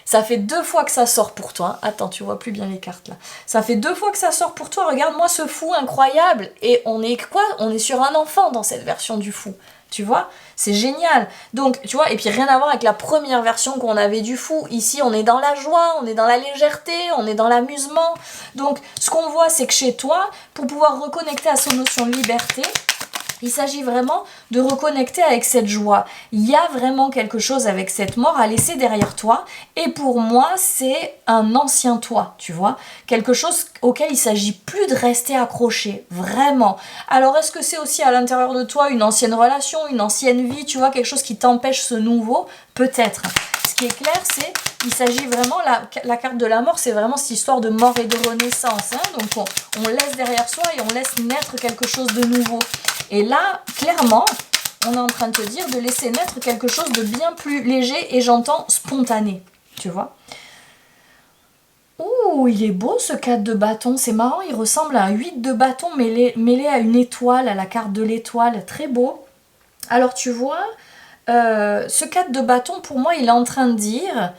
ça fait 2 fois que ça sort pour toi. Attends, tu vois plus bien les cartes là. Ça fait 2 fois que ça sort pour toi. Regarde-moi ce fou incroyable. Et on est quoi? On est sur un enfant dans cette version du fou. Tu vois, c'est génial. Donc, tu vois, et puis rien à voir avec la première version qu'on avait du fou. Ici, on est dans la joie, on est dans la légèreté, on est dans l'amusement. Donc, ce qu'on voit, c'est que chez toi, pour pouvoir reconnecter à cette notion de liberté, il s'agit vraiment de reconnecter avec cette joie. Il y a vraiment quelque chose avec cette mort à laisser derrière toi. Et pour moi, c'est un ancien toi, tu vois. Quelque chose auquel il ne s'agit plus de rester accroché, vraiment. Alors, est-ce que c'est aussi à l'intérieur de toi une ancienne relation, une ancienne vie, tu vois, quelque chose qui t'empêche ce nouveau? Peut-être. Ce qui est clair, c'est il s'agit vraiment, la carte de la mort, c'est vraiment cette histoire de mort et de renaissance. Hein. Donc, on laisse derrière soi et on laisse naître quelque chose de nouveau. Et là, clairement, on est en train de te dire de laisser naître quelque chose de bien plus léger et j'entends spontané, tu vois. Ouh, il est beau ce 4 de bâton, c'est marrant, il ressemble à un 8 de bâton mêlé à une étoile, à la carte de l'étoile, très beau. Alors tu vois, ce 4 de bâton, pour moi, il est en train de dire...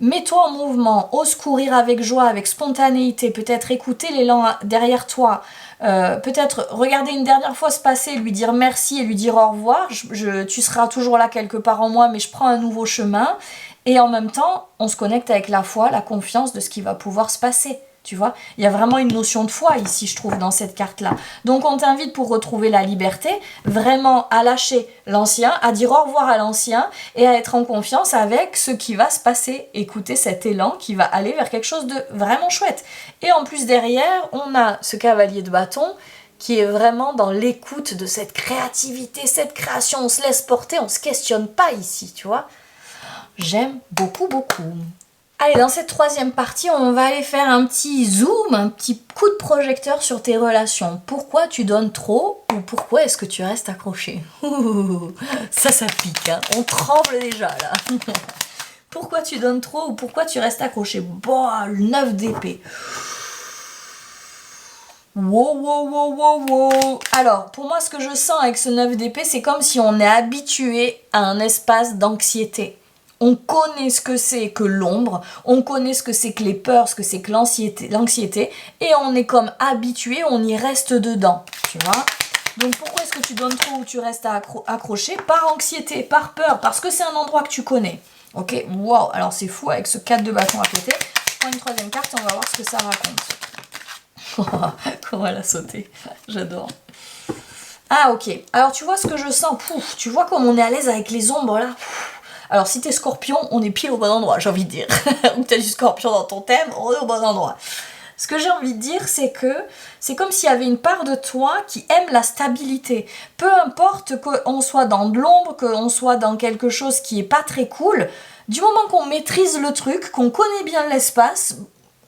Mets-toi en mouvement, ose courir avec joie, avec spontanéité, peut-être écouter l'élan derrière toi, peut-être regarder une dernière fois se passer, lui dire merci et lui dire au revoir, tu seras toujours là quelque part en moi, mais je prends un nouveau chemin, et en même temps, on se connecte avec la foi, la confiance de ce qui va pouvoir se passer. Tu vois, il y a vraiment une notion de foi ici, je trouve, dans cette carte-là. Donc, on t'invite pour retrouver la liberté, vraiment à lâcher l'ancien, à dire au revoir à l'ancien et à être en confiance avec ce qui va se passer. Écouter cet élan qui va aller vers quelque chose de vraiment chouette. Et en plus, derrière, on a ce cavalier de bâton qui est vraiment dans l'écoute de cette créativité, cette création. On se laisse porter, on ne se questionne pas ici, tu vois. J'aime beaucoup, beaucoup. Allez, dans cette troisième partie, on va aller faire un petit zoom, un petit coup de projecteur sur tes relations. Pourquoi tu donnes trop ou pourquoi est-ce que tu restes accroché? Ouh, ça pique, hein. On tremble déjà là. Pourquoi tu donnes trop ou pourquoi tu restes accroché? Bon, le 9 d'épée. Wow, wow, wow, wow, wow. Alors, pour moi, ce que je sens avec ce 9 d'épée, c'est comme si on est habitué à un espace d'anxiété. On connaît ce que c'est que l'ombre, on connaît ce que c'est que les peurs, ce que c'est que l'anxiété, et on est comme habitué, on y reste dedans, tu vois. Donc pourquoi est-ce que tu donnes trop ou tu restes accroché? Par anxiété, par peur, parce que c'est un endroit que tu connais. Ok, wow, alors c'est fou avec ce 4 de bâton à côté. Je prends une troisième carte et on va voir ce que ça raconte. Comment elle a sauté, j'adore. Ah ok, alors tu vois ce que je sens, pouf, tu vois comme on est à l'aise avec les ombres là. Alors si t'es scorpion, on est pile au bon endroit, j'ai envie de dire. Ou t'as du scorpion dans ton thème, on est au bon endroit. Ce que j'ai envie de dire, c'est que c'est comme s'il y avait une part de toi qui aime la stabilité. Peu importe qu'on soit dans de l'ombre, qu'on soit dans quelque chose qui est pas très cool, du moment qu'on maîtrise le truc, qu'on connaît bien l'espace,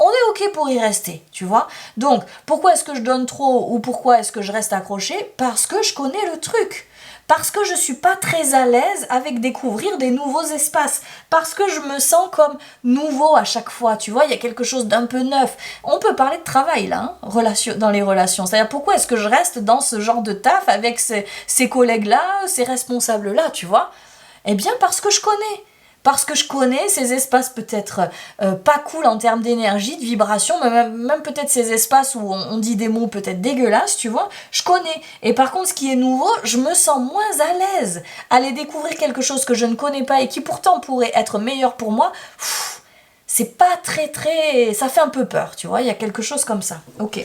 on est ok pour y rester, tu vois. Donc, pourquoi est-ce que je donne trop ou pourquoi est-ce que je reste accroché? Parce que je connais le truc. Parce que je suis pas très à l'aise avec découvrir des nouveaux espaces. Parce que je me sens comme nouveau à chaque fois, tu vois, il y a quelque chose d'un peu neuf. On peut parler de travail là, hein, dans les relations. C'est-à-dire pourquoi est-ce que je reste dans ce genre de taf avec ces collègues-là, ces responsables-là, tu vois? Eh bien parce que je connais. Parce que je connais ces espaces peut-être pas cool en termes d'énergie, de vibration, mais même peut-être ces espaces où on dit des mots peut-être dégueulasses, tu vois, je connais. Et par contre, ce qui est nouveau, je me sens moins à l'aise à aller découvrir quelque chose que je ne connais pas et qui pourtant pourrait être meilleur pour moi. C'est pas très... Ça fait un peu peur, tu vois, il y a quelque chose comme ça. Ok.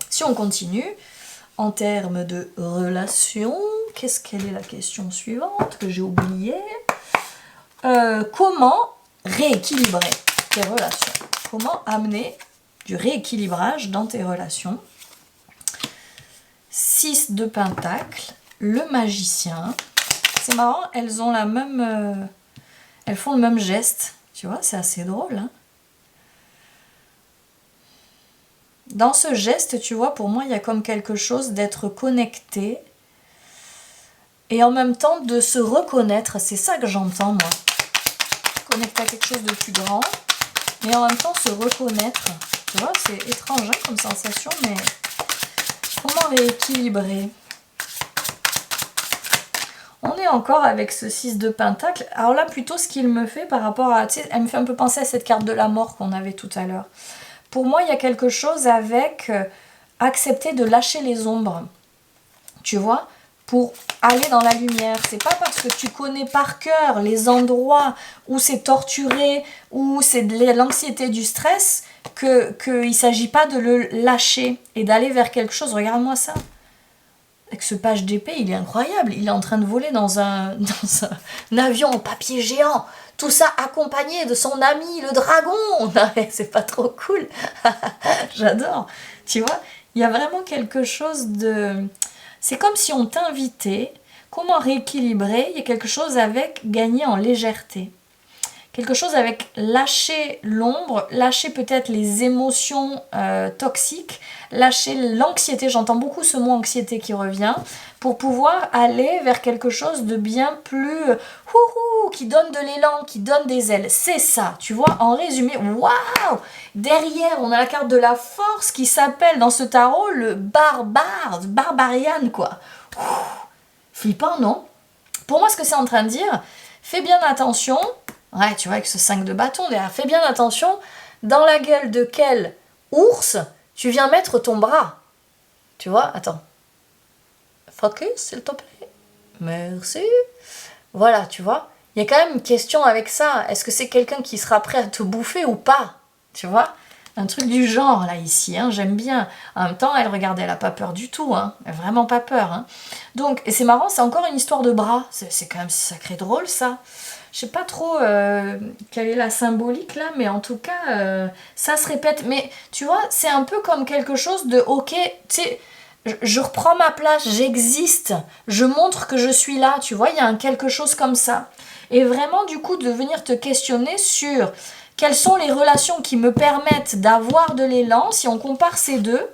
Si on continue, en termes de relations, quelle est la question suivante que j'ai oubliée? Comment rééquilibrer tes relations? Comment amener du rééquilibrage dans tes relations? 6 de Pentacle, le magicien. C'est marrant, elles ont la même... elles font le même geste. Tu vois, c'est assez drôle. Hein, dans ce geste, tu vois, pour moi, il y a comme quelque chose d'être connecté et en même temps de se reconnaître. C'est ça que j'entends, moi. Connecter à quelque chose de plus grand, mais en même temps se reconnaître. Tu vois, c'est étrange hein, comme sensation, mais comment rééquilibrer? On est encore avec ce 6 de Pentacle. Alors là, plutôt ce qu'il me fait par rapport à... Tu sais, elle me fait un peu penser à cette carte de la mort qu'on avait tout à l'heure. Pour moi, il y a quelque chose avec accepter de lâcher les ombres. Tu vois, pour aller dans la lumière. C'est pas parce que tu connais par cœur les endroits où c'est torturé, où c'est de l'anxiété, du stress, qu'il ne s'agit pas de le lâcher et d'aller vers quelque chose. Regarde-moi ça. Avec ce page d'épée, il est incroyable. Il est en train de voler dans un avion en papier géant. Tout ça accompagné de son ami, le dragon. C'est pas trop cool. J'adore. Tu vois, il y a vraiment quelque chose de... C'est comme si on t'invitait, comment rééquilibrer, il y a quelque chose avec gagner en légèreté. Quelque chose avec lâcher l'ombre, lâcher peut-être les émotions toxiques, lâcher l'anxiété, j'entends beaucoup ce mot anxiété qui revient, pour pouvoir aller vers quelque chose de bien plus qui donne de l'élan, qui donne des ailes. C'est ça, tu vois, en résumé, waouh! Derrière, on a la carte de la force qui s'appelle dans ce tarot le barbarian, quoi. Flippant, non? Pour moi, ce que c'est en train de dire, fais bien attention. Ouais, tu vois, avec ce 5 de bâton derrière, fais bien attention, dans la gueule de quel ours tu viens mettre ton bras. Tu vois, attends. Focus, s'il te plaît. Merci. Voilà, tu vois, il y a quand même une question avec ça. Est-ce que c'est quelqu'un qui sera prêt à te bouffer ou pas? Tu vois, un truc du genre, là, ici, hein, j'aime bien. En même temps, elle, regardez, elle n'a pas peur du tout, hein, elle n'a vraiment pas peur. Hein. Donc, et c'est marrant, c'est encore une histoire de bras. C'est quand même sacré drôle, ça. Je sais pas trop quelle est la symbolique là, mais en tout cas, ça se répète. Mais tu vois, c'est un peu comme quelque chose de ok, tu sais, je reprends ma place, j'existe, je montre que je suis là, tu vois, il y a quelque chose comme ça. Et vraiment, du coup, de venir te questionner sur quelles sont les relations qui me permettent d'avoir de l'élan. Si on compare ces deux,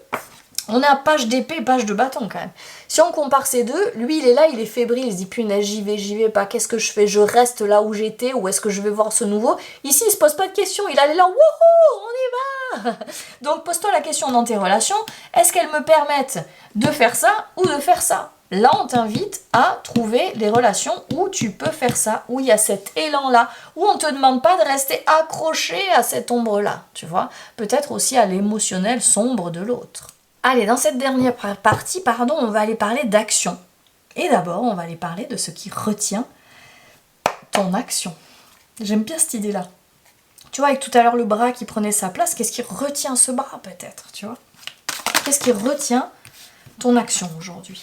on a page d'épée, page de bâton quand même. Si on compare ces deux, lui il est là, il est fébrile, il se dit punaise j'y vais pas, qu'est-ce que je fais? Je reste là où j'étais ou est-ce que je vais voir ce nouveau? Ici il se pose pas de questions, il a l'élan, wouhou, on y va. Donc pose-toi la question dans tes relations, est-ce qu'elles me permettent de faire ça ou de faire ça? Là on t'invite à trouver les relations où tu peux faire ça, où il y a cet élan-là, où on ne te demande pas de rester accroché à cette ombre-là, tu vois? Peut-être aussi à l'émotionnel sombre de l'autre. Allez, dans cette dernière partie, on va aller parler d'action. Et d'abord, on va aller parler de ce qui retient ton action. J'aime bien cette idée-là. Tu vois, avec tout à l'heure le bras qui prenait sa place, qu'est-ce qui retient ce bras peut-être, tu vois? Qu'est-ce qui retient ton action aujourd'hui?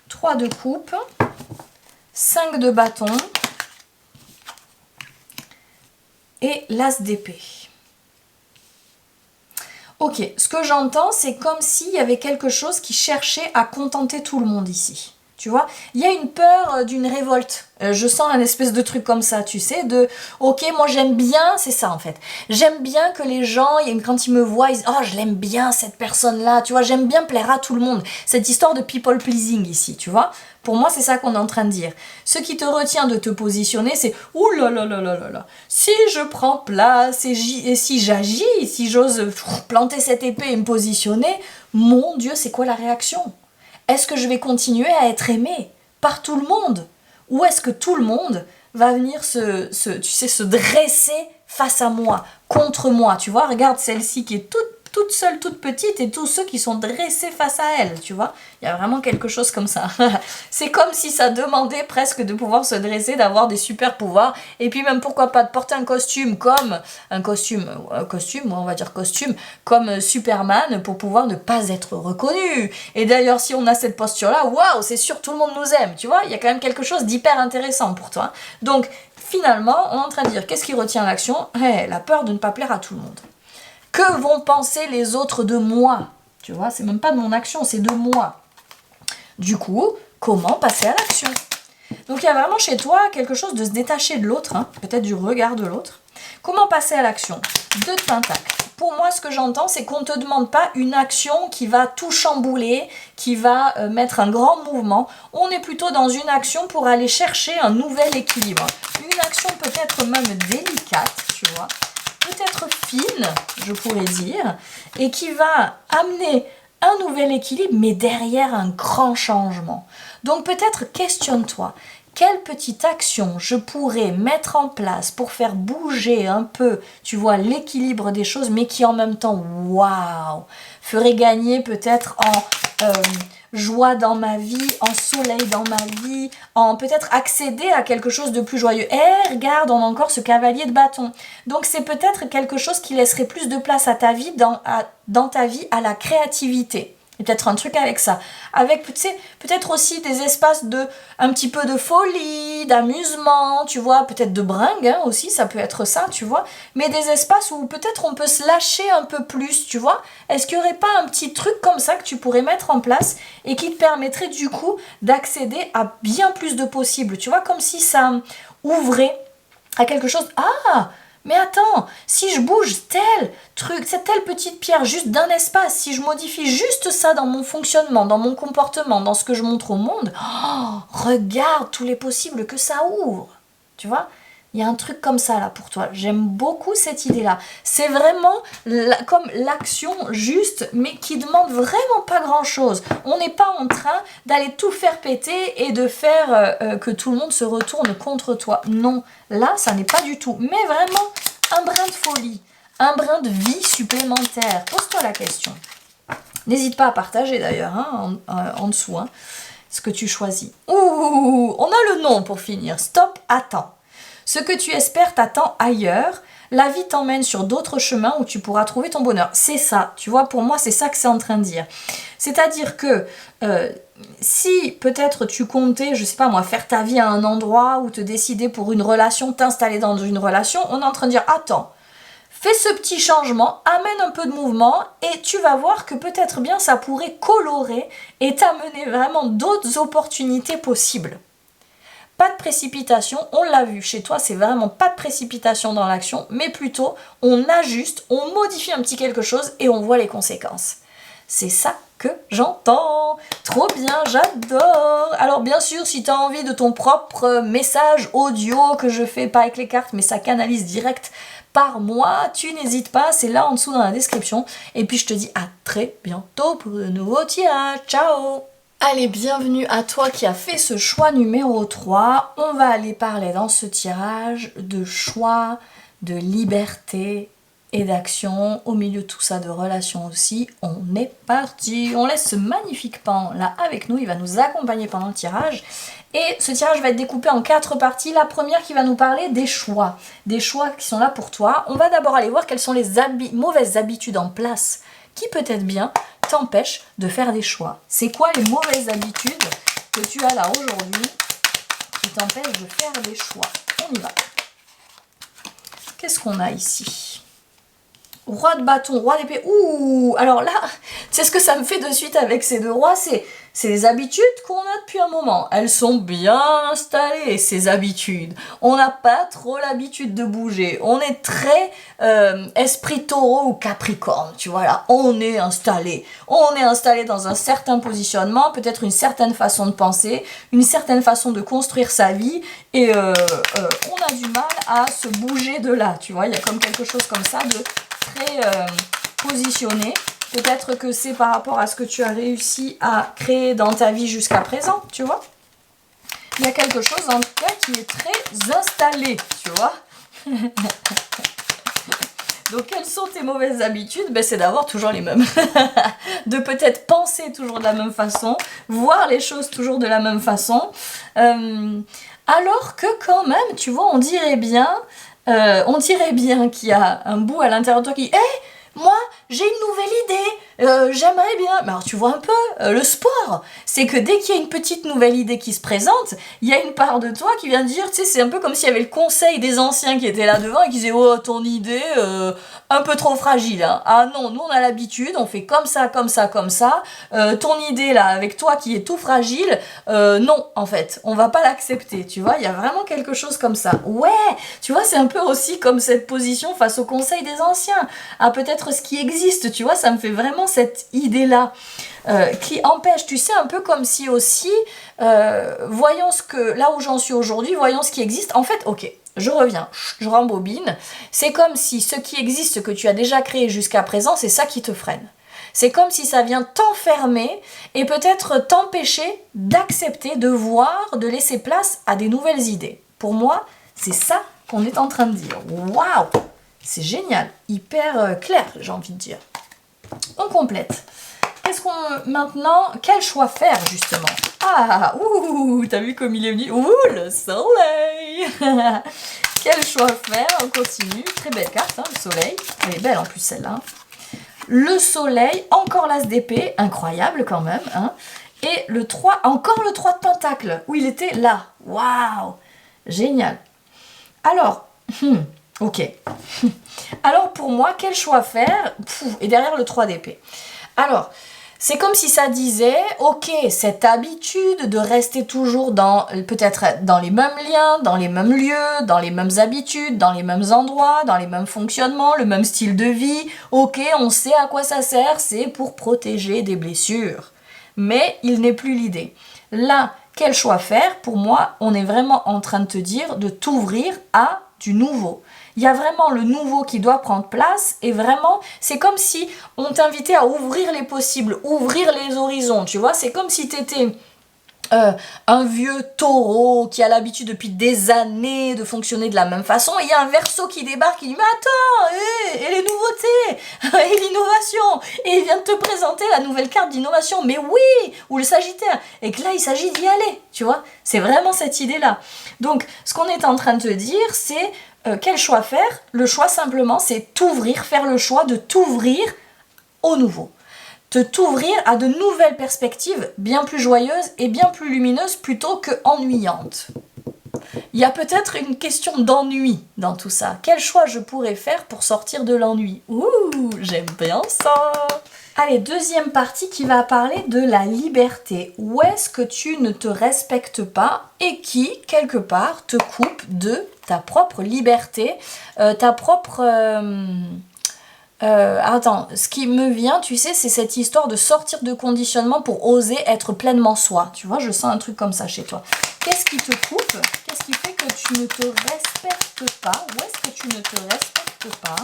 3 de coupe, 5 de bâton et l'as d'épée. Ok, ce que j'entends, c'est comme s'il y avait quelque chose qui cherchait à contenter tout le monde ici. Tu vois, il y a une peur d'une révolte. Je sens un espèce de truc comme ça, tu sais, de ok, moi j'aime bien, c'est ça en fait. J'aime bien que les gens, quand ils me voient, ils disent oh, je l'aime bien cette personne-là, tu vois, j'aime bien plaire à tout le monde. Cette histoire de people pleasing ici, tu vois. Pour moi, c'est ça qu'on est en train de dire. Ce qui te retient de te positionner, c'est ouh là là là là là là. Si je prends place et si j'agis, si j'ose planter cette épée et me positionner, mon Dieu, c'est quoi la réaction? Est-ce que je vais continuer à être aimée par tout le monde? Ou est-ce que tout le monde va venir se dresser face à moi, contre moi? Tu vois, regarde celle-ci qui est toute seule, toute petite, et tous ceux qui sont dressés face à elle, tu vois. Il y a vraiment quelque chose comme ça. C'est comme si ça demandait presque de pouvoir se dresser, d'avoir des super pouvoirs, et puis même pourquoi pas de porter un costume comme comme Superman pour pouvoir ne pas être reconnu. Et d'ailleurs, si on a cette posture-là, waouh, c'est sûr, tout le monde nous aime, tu vois. Il y a quand même quelque chose d'hyper intéressant pour toi. Donc, finalement, on est en train de dire, qu'est-ce qui retient l'action? La peur de ne pas plaire à tout le monde. Que vont penser les autres de moi? Tu vois, c'est même pas de mon action, c'est de moi. Du coup, comment passer à l'action? Donc il y a vraiment chez toi quelque chose de se détacher de l'autre, hein, peut-être du regard de l'autre. Comment passer à l'action? 2 de pentacle. Pour moi, ce que j'entends, c'est qu'on ne te demande pas une action qui va tout chambouler, qui va mettre un grand mouvement. On est plutôt dans une action pour aller chercher un nouvel équilibre. Une action peut-être même délicate, tu vois, peut-être fine, je pourrais dire, et qui va amener un nouvel équilibre, mais derrière un grand changement. Donc peut-être questionne-toi, quelle petite action je pourrais mettre en place pour faire bouger un peu, tu vois, l'équilibre des choses, mais qui en même temps, waouh, ferait gagner peut-être en joie dans ma vie, en soleil dans ma vie, en peut-être accéder à quelque chose de plus joyeux. Eh, regarde, on a encore ce cavalier de bâton. Donc c'est peut-être quelque chose qui laisserait plus de place à ta vie, dans ta vie, à la créativité. Et peut-être un truc avec ça. Avec, tu sais, peut-être aussi des espaces de, un petit peu de folie, d'amusement, tu vois, peut-être de bringue hein, aussi, ça peut être ça, tu vois. Mais des espaces où peut-être on peut se lâcher un peu plus, tu vois. Est-ce qu'il n'y aurait pas un petit truc comme ça que tu pourrais mettre en place et qui te permettrait du coup d'accéder à bien plus de possibles, tu vois, comme si ça ouvrait à quelque chose. Ah! Mais attends, si je bouge tel truc, cette telle petite pierre juste d'un espace, si je modifie juste ça dans mon fonctionnement, dans mon comportement, dans ce que je montre au monde, oh, regarde tous les possibles que ça ouvre. Tu vois? Il y a un truc comme ça là pour toi. J'aime beaucoup cette idée-là. C'est vraiment comme l'action juste, mais qui demande vraiment pas grand-chose. On n'est pas en train d'aller tout faire péter et de faire que tout le monde se retourne contre toi. Non, là, ça n'est pas du tout. Mais vraiment, un brin de folie, un brin de vie supplémentaire. Pose-toi la question. N'hésite pas à partager d'ailleurs hein, en dessous hein, ce que tu choisis. Ouh, on a le nom pour finir. Stop, attends. Ce que tu espères t'attend ailleurs, la vie t'emmène sur d'autres chemins où tu pourras trouver ton bonheur. C'est ça, tu vois, pour moi, c'est ça que c'est en train de dire. C'est-à-dire que si peut-être tu comptais, je sais pas moi, faire ta vie à un endroit ou te décider pour une relation, t'installer dans une relation, on est en train de dire, attends, fais ce petit changement, amène un peu de mouvement et tu vas voir que peut-être bien ça pourrait colorer et t'amener vraiment d'autres opportunités possibles. Pas de précipitation, on l'a vu, chez toi c'est vraiment pas de précipitation dans l'action, mais plutôt on ajuste, on modifie un petit quelque chose et on voit les conséquences. C'est ça que j'entends. Trop bien, j'adore. Alors bien sûr, si tu as envie de ton propre message audio que je fais pas avec les cartes, mais ça canalise direct par moi, tu n'hésites pas, c'est là en dessous dans la description. Et puis je te dis à très bientôt pour de nouveaux tirages. Ciao! Allez, bienvenue à toi qui as fait ce choix numéro 3. On va aller parler dans ce tirage de choix, de liberté et d'action. Au milieu de tout ça, de relations aussi. On est parti. On laisse ce magnifique pan là avec nous. Il va nous accompagner pendant le tirage. Et ce tirage va être découpé en 4 parties. La première qui va nous parler des choix. Des choix qui sont là pour toi. On va d'abord aller voir quelles sont les mauvaises habitudes en place qui peut-être bien t'empêche de faire des choix. C'est quoi les mauvaises habitudes que tu as là aujourd'hui qui t'empêchent de faire des choix? On y va. Qu'est-ce qu'on a ici? Roi de bâton, roi d'épée. Ouh, alors là, c'est ce que ça me fait de suite avec ces deux rois, c'est les habitudes qu'on a depuis un moment. Elles sont bien installées, ces habitudes. On n'a pas trop l'habitude de bouger. On est très esprit taureau ou capricorne, tu vois là. On est installé. On est installé dans un certain positionnement, peut-être une certaine façon de penser, une certaine façon de construire sa vie. Et on a du mal à se bouger de là, tu vois. Il y a comme quelque chose comme ça de très positionné. Peut-être que c'est par rapport à ce que tu as réussi à créer dans ta vie jusqu'à présent, tu vois. Il y a quelque chose en tout cas qui est très installé, tu vois. Donc quelles sont tes mauvaises habitudes? Ben, c'est d'avoir toujours les mêmes. De peut-être penser toujours de la même façon, voir les choses toujours de la même façon. Alors que quand même, tu vois, on dirait bien qu'il y a un bout à l'intérieur de toi qui dit hey, moi, j'ai une nouvelle idée, j'aimerais bien... Mais alors tu vois un peu, le sport, c'est que dès qu'il y a une petite nouvelle idée qui se présente, il y a une part de toi qui vient dire, tu sais, c'est un peu comme s'il y avait le conseil des anciens qui était là devant et qui disait « Oh, ton idée, un peu trop fragile, hein. Ah non, nous on a l'habitude, on fait comme ça, comme ça, comme ça. Ton idée là, avec toi qui est tout fragile, non, en fait, on va pas l'accepter, tu vois, il y a vraiment quelque chose comme ça. Ouais, tu vois, c'est un peu aussi comme cette position face au conseil des anciens, à peut-être ce qui existe, tu vois, ça me fait vraiment cette idée-là. Qui empêche, tu sais, un peu comme si aussi, voyons ce que, là où j'en suis aujourd'hui, voyons ce qui existe. En fait, ok, je reviens, je rembobine. C'est comme si ce qui existe, ce que tu as déjà créé jusqu'à présent, c'est ça qui te freine. C'est comme si ça vient t'enfermer et peut-être t'empêcher d'accepter, de voir, de laisser place à des nouvelles idées. Pour moi, c'est ça qu'on est en train de dire. Waouh! C'est génial, hyper clair, j'ai envie de dire. On complète. Maintenant, quel choix faire justement? Ah, ouh, t'as vu comme il est venu? Ouh, le soleil. Quel choix faire? On continue. Très belle carte, hein, le soleil. Elle est belle en plus celle-là. Le soleil, encore l'as d'épée, incroyable quand même. Hein. Et le 3, encore le 3 de pentacle, où il était là. Waouh, génial. Alors, ok. Alors pour moi, quel choix faire? Et derrière le 3 d'épée. Alors, c'est comme si ça disait, ok, cette habitude de rester toujours dans, peut-être dans les mêmes liens, dans les mêmes lieux, dans les mêmes habitudes, dans les mêmes endroits, dans les mêmes fonctionnements, le même style de vie, ok, on sait à quoi ça sert, c'est pour protéger des blessures. Mais il n'est plus l'idée. Là, quel choix faire? Pour moi, on est vraiment en train de te dire de t'ouvrir à du nouveau. Il y a vraiment le nouveau qui doit prendre place et vraiment, c'est comme si on t'invitait à ouvrir les possibles, ouvrir les horizons, tu vois. C'est comme si tu étais un vieux taureau qui a l'habitude depuis des années de fonctionner de la même façon et il y a un Verseau qui débarque, il dit « Mais attends, et les nouveautés, et l'innovation !» Et il vient de te présenter la nouvelle carte d'innovation, mais oui, ou le Sagittaire, et que là, il s'agit d'y aller, tu vois. C'est vraiment cette idée-là. Donc, ce qu'on est en train de te dire, c'est quel choix faire? Le choix, simplement, c'est t'ouvrir, faire le choix de t'ouvrir au nouveau. De t'ouvrir à de nouvelles perspectives bien plus joyeuses et bien plus lumineuses plutôt que ennuyantes. Il y a peut-être une question d'ennui dans tout ça. Quel choix je pourrais faire pour sortir de l'ennui? Ouh, j'aime bien ça. Allez, deuxième partie qui va parler de la liberté. Où est-ce que tu ne te respectes pas et qui, quelque part, te coupe de ta propre liberté, ta propre... attends, ce qui me vient, tu sais, c'est cette histoire de sortir de conditionnement pour oser être pleinement soi. Tu vois, je sens un truc comme ça chez toi. Qu'est-ce qui te coupe? Qu'est-ce qui fait que tu ne te respectes pas? Où est-ce que tu ne te respectes pas?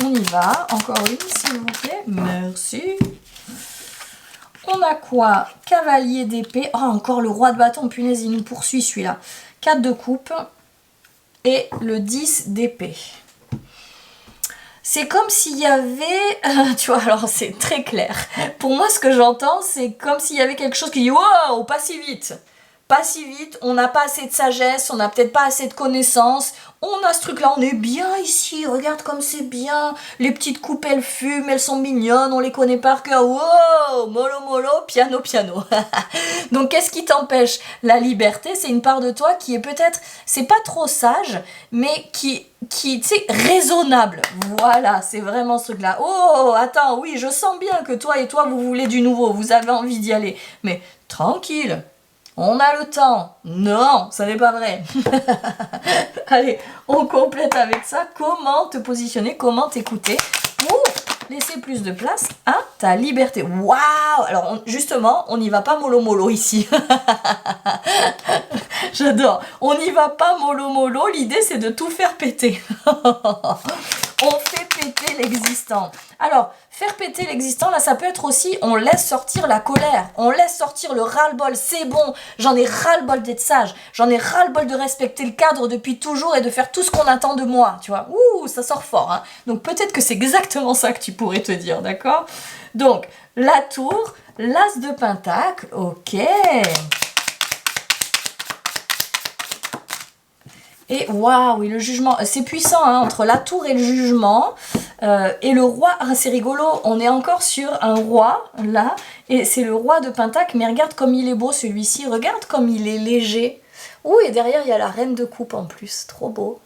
On y va. Encore une, s'il vous plaît. Merci. On a quoi? Cavalier d'épée. Oh, encore le roi de bâton. Punaise, il nous poursuit celui-là. 4 de coupe. Et le 10 d'épée. C'est comme s'il y avait... tu vois, alors c'est très clair. Pour moi, ce que j'entends, c'est comme s'il y avait quelque chose qui dit « Wow, pas si vite !» Pas si vite, on n'a pas assez de sagesse, on n'a peut-être pas assez de connaissances. On a ce truc-là, on est bien ici, regarde comme c'est bien. Les petites coupes, elles fument, elles sont mignonnes, on les connaît par cœur. Wow, mollo mollo, piano piano. Donc qu'est-ce qui t'empêche? La liberté, c'est une part de toi qui est peut-être, c'est pas trop sage, mais qui tu sais, raisonnable. Voilà, c'est vraiment ce truc-là. Oh, attends, oui, je sens bien que toi et toi, vous voulez du nouveau, vous avez envie d'y aller. Mais tranquille. On a le temps. Non, ça n'est pas vrai. Allez, on complète avec ça. Comment te positionner, comment t'écouter pour laisser plus de place à ta liberté. Waouh! Alors, justement, on n'y va pas mollo mollo ici. J'adore. On n'y va pas mollo mollo. L'idée, c'est de tout faire péter. On fait péter l'existant. Alors, faire péter l'existant, là, ça peut être aussi, on laisse sortir la colère, on laisse sortir le ras-le-bol, c'est bon, j'en ai ras-le-bol d'être sage, j'en ai ras-le-bol de respecter le cadre depuis toujours et de faire tout ce qu'on attend de moi, tu vois. Ouh, ça sort fort, hein. Donc peut-être que c'est exactement ça que tu pourrais te dire, d'accord? Donc, la tour, l'as de pentacle, ok. Et waouh, et le jugement, c'est puissant, hein, entre la tour et le jugement. Et le roi, ah, c'est rigolo, on est encore sur un roi, là, et c'est le roi de pentacle, mais regarde comme il est beau celui-ci, regarde comme il est léger. Ouh, et derrière, il y a la reine de coupe en plus, trop beau.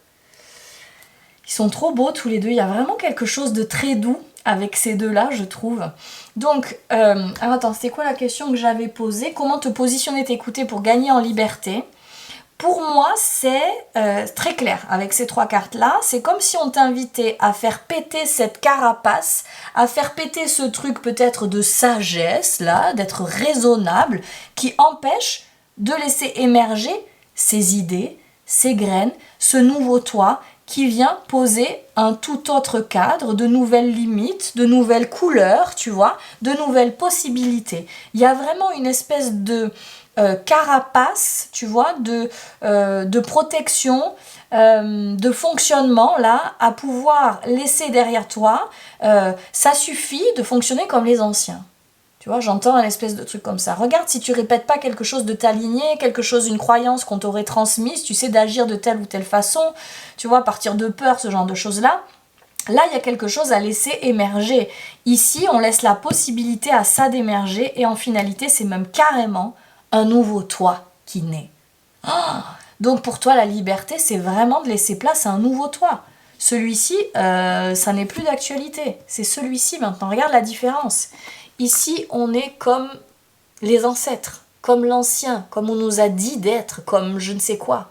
Ils sont trop beaux tous les deux, il y a vraiment quelque chose de très doux avec ces deux-là, je trouve. Donc, alors attends, c'était quoi la question que j'avais posée? Comment te positionner, t'écouter pour gagner en liberté? Pour moi, c'est très clair avec ces trois cartes-là. C'est comme si on t'invitait à faire péter cette carapace, à faire péter ce truc peut-être de sagesse, là, d'être raisonnable, qui empêche de laisser émerger ces idées, ces graines, ce nouveau toi qui vient poser un tout autre cadre, de nouvelles limites, de nouvelles couleurs, tu vois, de nouvelles possibilités. Il y a vraiment une espèce de carapace, tu vois, de protection, de fonctionnement, là, à pouvoir laisser derrière toi. Ça suffit de fonctionner comme les anciens. Tu vois, j'entends un espèce de truc comme ça. Regarde si tu répètes pas quelque chose de ta lignée, quelque chose, une croyance qu'on t'aurait transmise, tu sais, d'agir de telle ou telle façon, tu vois, à partir de peur, ce genre de choses-là. Là, il y a quelque chose à laisser émerger. Ici, on laisse la possibilité à ça d'émerger et en finalité, c'est même carrément un nouveau toi qui naît. Oh, donc pour toi, la liberté, c'est vraiment de laisser place à un nouveau toi. Celui-ci, ça n'est plus d'actualité. C'est celui-ci maintenant. Regarde la différence. Ici, on est comme les ancêtres, comme l'ancien, comme on nous a dit d'être, comme je ne sais quoi.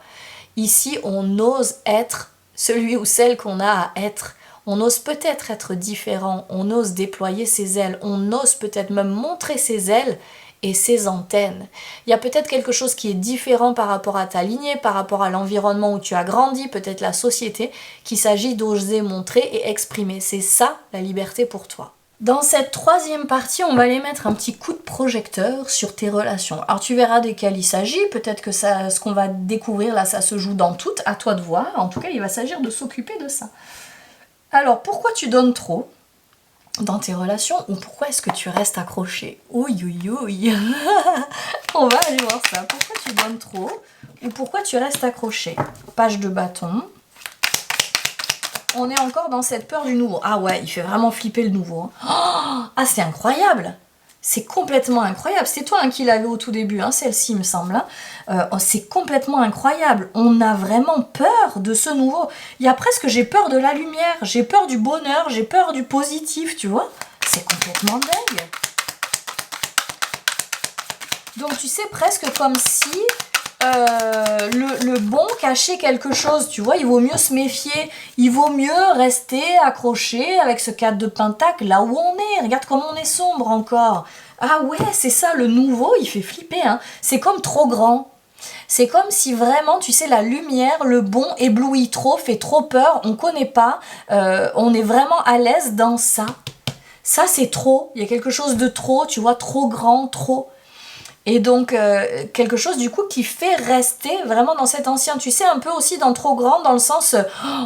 Ici, on ose être celui ou celle qu'on a à être. On ose peut-être être différent, on ose déployer ses ailes, on ose peut-être même montrer ses ailes et ses antennes. Il y a peut-être quelque chose qui est différent par rapport à ta lignée, par rapport à l'environnement où tu as grandi, peut-être la société, qu'il s'agit d'oser montrer et exprimer. C'est ça la liberté pour toi. Dans cette troisième partie, on va aller mettre un petit coup de projecteur sur tes relations. Alors tu verras desquelles il s'agit, peut-être que ça, ce qu'on va découvrir là, ça se joue dans toutes, à toi de voir. En tout cas, il va s'agir de s'occuper de ça. Alors, pourquoi tu donnes trop dans tes relations ou pourquoi est-ce que tu restes accroché? Ouïe, ouïe, ouïe. On va aller voir ça. Pourquoi tu donnes trop ou pourquoi tu restes accroché? Page de bâton. On est encore dans cette peur du nouveau. Ah ouais, il fait vraiment flipper le nouveau. Oh, ah, c'est incroyable. C'est complètement incroyable. C'est toi hein, qui l'avais au tout début, hein, celle-ci me semble. Hein. C'est complètement incroyable. On a vraiment peur de ce nouveau. Il y a presque, j'ai peur de la lumière, j'ai peur du bonheur, j'ai peur du positif, tu vois. C'est complètement dingue. Donc tu sais, presque comme si le bon cachait quelque chose, tu vois, il vaut mieux se méfier, il vaut mieux rester accroché avec ce 4 de pentacle là où on est, regarde comme on est sombre encore. Ah ouais, c'est ça, le nouveau, il fait flipper, hein. C'est comme trop grand. C'est comme si vraiment, tu sais, la lumière, le bon éblouit trop, fait trop peur, on connaît pas, on est vraiment à l'aise dans ça. Ça, c'est trop, il y a quelque chose de trop, tu vois, trop grand, trop... Et donc, quelque chose du coup qui fait rester vraiment dans cet ancien. Tu sais, un peu aussi dans trop grand, dans le sens,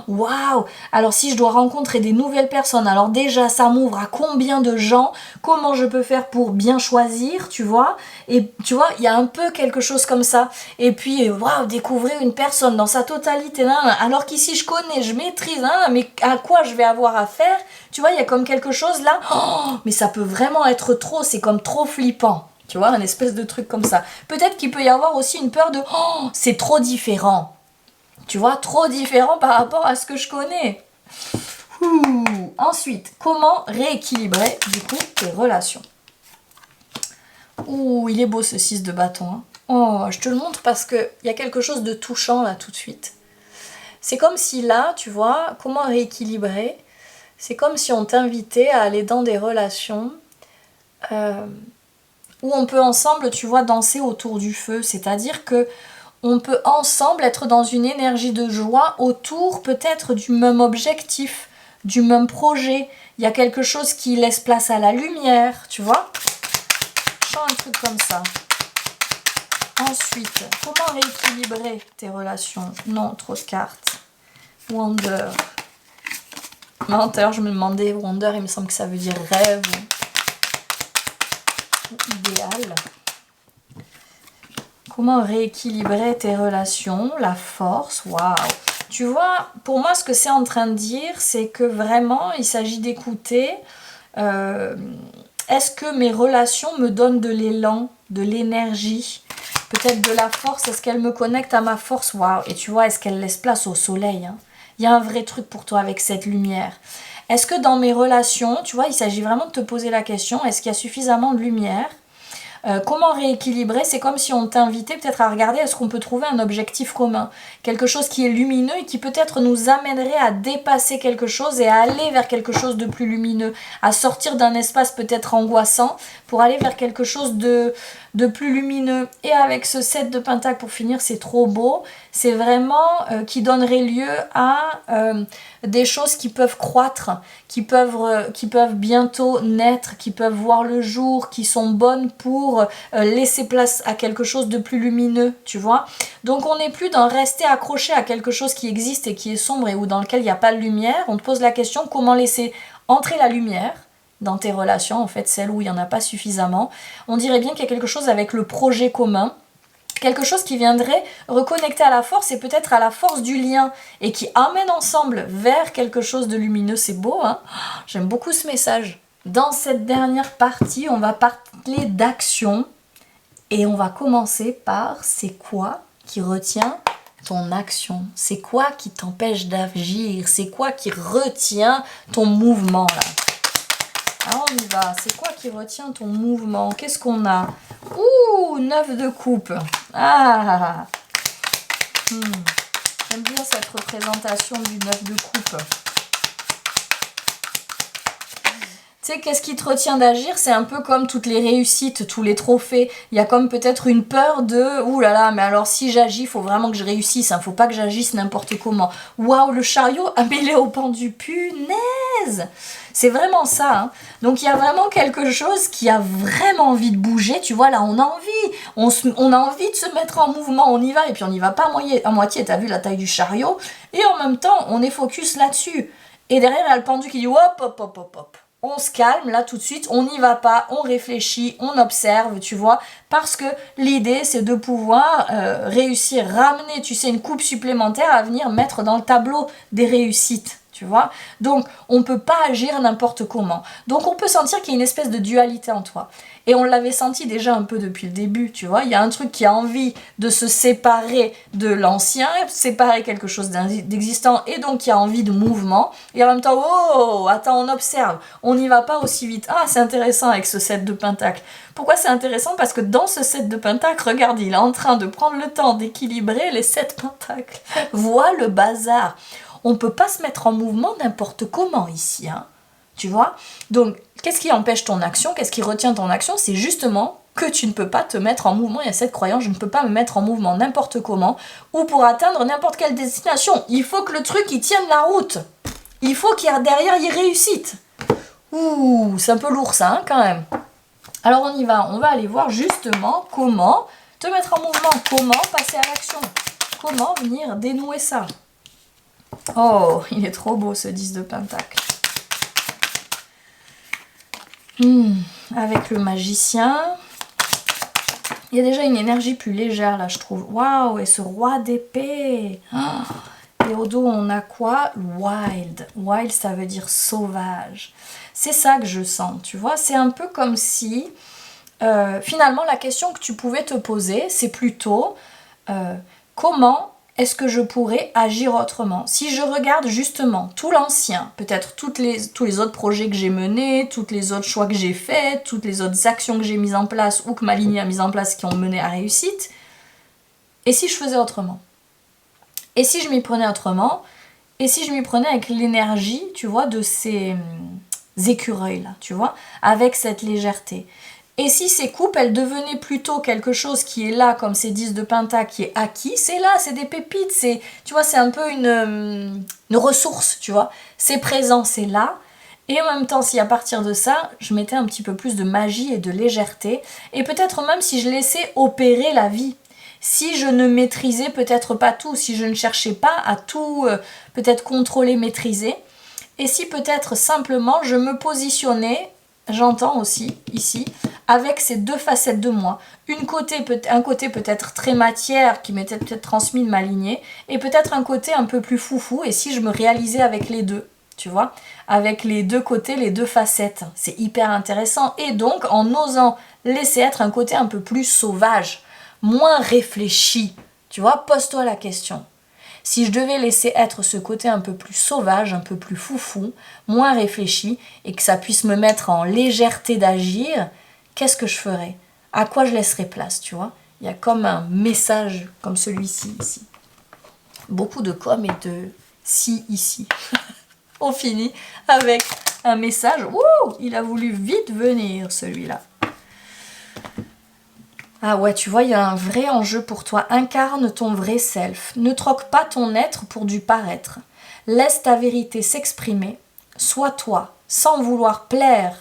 waouh, alors si je dois rencontrer des nouvelles personnes, alors déjà, ça m'ouvre à combien de gens, comment je peux faire pour bien choisir, tu vois. Et tu vois, il y a un peu quelque chose comme ça. Et puis, waouh, découvrir une personne dans sa totalité, là, alors qu'ici, je connais, je maîtrise, hein, mais à quoi je vais avoir affaire, tu vois, il y a comme quelque chose là, mais ça peut vraiment être trop, c'est comme trop flippant. Tu vois, un espèce de truc comme ça. Peut-être qu'il peut y avoir aussi une peur de « Oh, c'est trop différent ». Tu vois, trop différent par rapport à ce que je connais. Ensuite, comment rééquilibrer du coup tes relations? Ouh, il est beau ce 6 de bâton. Hein. Oh, je te le montre parce qu'il y a quelque chose de touchant là tout de suite. C'est comme si là, tu vois, comment rééquilibrer? C'est comme si on t'invitait à aller dans des relations... où on peut ensemble, tu vois, danser autour du feu. C'est-à-dire que on peut ensemble être dans une énergie de joie autour peut-être du même objectif, du même projet. Il y a quelque chose qui laisse place à la lumière, tu vois. Je sens un truc comme ça. Ensuite, comment rééquilibrer tes relations? Non, trop de cartes. Wonder. Menteur, je me demandais, Wonder, il me semble que ça veut dire rêve. Idéal. Comment rééquilibrer tes relations? La force, waouh. Tu vois, pour moi, ce que c'est en train de dire, c'est que vraiment, il s'agit d'écouter. Est-ce que mes relations me donnent de l'élan, de l'énergie, peut-être de la force? Est-ce qu'elles me connectent à ma force? Waouh. Et tu vois, est-ce qu'elles laissent place au soleil, hein? Il y a un vrai truc pour toi avec cette lumière. Est-ce que dans mes relations, tu vois, il s'agit vraiment de te poser la question, est-ce qu'il y a suffisamment de lumière? Comment rééquilibrer? C'est comme si on t'invitait peut-être à regarder est-ce qu'on peut trouver un objectif commun, quelque chose qui est lumineux et qui peut-être nous amènerait à dépasser quelque chose et à aller vers quelque chose de plus lumineux, à sortir d'un espace peut-être angoissant pour aller vers quelque chose de plus lumineux. Et avec ce 7 de pentacle pour finir, c'est trop beau, c'est vraiment qui donnerait lieu à des choses qui peuvent croître, qui peuvent bientôt naître, qui peuvent voir le jour, qui sont bonnes pour laisser place à quelque chose de plus lumineux, tu vois. Donc on n'est plus dans rester accroché à quelque chose qui existe et qui est sombre et ou dans lequel il n'y a pas de lumière. On te pose la question comment laisser entrer la lumière dans tes relations, en fait celles où il n'y en a pas suffisamment. On dirait bien qu'il y a quelque chose avec le projet commun, quelque chose qui viendrait reconnecter à la force et peut-être à la force du lien et qui amène ensemble vers quelque chose de lumineux. C'est beau, hein? J'aime beaucoup ce message. Dans cette dernière partie, on va parler d'action et on va commencer par c'est quoi qui retient ton action? C'est quoi qui t'empêche d'agir? C'est quoi qui retient ton mouvement là? Alors on y va. C'est quoi qui retient ton mouvement? Qu'est-ce qu'on a? Ouh, 9 de coupe. Ah, J'aime bien cette représentation du 9 de coupe. Tu sais, qu'est-ce qui te retient d'agir? C'est un peu comme toutes les réussites, tous les trophées. Il y a comme peut-être une peur de « Ouh là là, mais alors si j'agis, il faut vraiment que je réussisse. Faut pas que j'agisse n'importe comment. » Waouh, le chariot, ah mais il est au pendu, punaise! C'est vraiment ça. Hein. Donc il y a vraiment quelque chose qui a vraiment envie de bouger. Tu vois, là, on a envie. On a envie de se mettre en mouvement. On y va et puis on n'y va pas à moitié. T'as vu la taille du chariot? Et en même temps, on est focus là-dessus. Et derrière, il y a le pendu qui dit « Hop, hop, hop, hop, hop. » On se calme là tout de suite, on n'y va pas, on réfléchit, on observe, tu vois, parce que l'idée c'est de pouvoir réussir, ramener, tu sais, une coupe supplémentaire à venir mettre dans le tableau des réussites, tu tu vois. Donc, on ne peut pas agir n'importe comment. Donc, on peut sentir qu'il y a une espèce de dualité en toi. Et on l'avait senti déjà un peu depuis le début, tu vois. Il y a un truc qui a envie de se séparer de l'ancien, séparer quelque chose d'existant, et donc qui a envie de mouvement. Et en même temps, oh, attends, on observe. On n'y va pas aussi vite. Ah, c'est intéressant avec ce 7 de pentacle. Pourquoi c'est intéressant? Parce que dans ce 7 de pentacle, regarde, il est en train de prendre le temps d'équilibrer les 7 pentacles. Vois le bazar. On ne peut pas se mettre en mouvement n'importe comment ici, hein. Tu vois? Donc, qu'est-ce qui empêche ton action? Qu'est-ce qui retient ton action? C'est justement que tu ne peux pas te mettre en mouvement. Il y a cette croyance, je ne peux pas me mettre en mouvement n'importe comment ou pour atteindre n'importe quelle destination. Il faut que le truc, il tienne la route. Il faut qu'il y ait derrière, il réussite. Ouh, c'est un peu lourd ça, hein, quand même. Alors on y va, on va aller voir justement comment te mettre en mouvement, comment passer à l'action, comment venir dénouer ça. Oh, il est trop beau ce 10 de pentacle. Avec le magicien, il y a déjà une énergie plus légère là, je trouve. Waouh, et ce roi d'épée. Et au dos, on a quoi? Wild. Wild, ça veut dire sauvage. C'est ça que je sens, tu vois. C'est un peu comme si, finalement, la question que tu pouvais te poser, c'est plutôt comment est-ce que je pourrais agir autrement? Si je regarde justement tout l'ancien, peut-être tous les autres projets que j'ai menés, tous les autres choix que j'ai faits, toutes les autres actions que j'ai mises en place ou que ma lignée a mises en place qui ont mené à réussite, et si je faisais autrement? Et si je m'y prenais autrement? Et si je m'y prenais avec l'énergie, tu vois, de ces écureuils-là, tu vois, avec cette légèreté? Et si ces coupes, elles devenaient plutôt quelque chose qui est là, comme ces 10 de pentacle, qui est acquis, c'est là, c'est des pépites, c'est, tu vois, c'est un peu une ressource, tu vois. C'est présent, c'est là. Et en même temps, si à partir de ça, je mettais un petit peu plus de magie et de légèreté, et peut-être même si je laissais opérer la vie, si je ne maîtrisais peut-être pas tout, si je ne cherchais pas à tout peut-être contrôler, maîtriser, et si peut-être simplement je me positionnais, j'entends aussi ici, avec ces deux facettes de moi. Un côté peut-être très matière qui m'était peut-être transmis de ma lignée, et peut-être un côté un peu plus foufou, et si je me réalisais avec les deux, tu vois, avec les deux côtés, les deux facettes, c'est hyper intéressant. Et donc en osant laisser être un côté un peu plus sauvage, moins réfléchi, tu vois, pose-toi la question. Si je devais laisser être ce côté un peu plus sauvage, un peu plus foufou, moins réfléchi, et que ça puisse me mettre en légèreté d'agir, qu'est-ce que je ferais? À quoi je laisserais place, tu vois? Il y a comme un message comme celui-ci, ici. Beaucoup de com et de si, ici. On finit avec un message. Ouh, il a voulu vite venir, celui-là. Ah ouais, tu vois, il y a un vrai enjeu pour toi. Incarne ton vrai self. Ne troque pas ton être pour du paraître. Laisse ta vérité s'exprimer. Sois toi, sans vouloir plaire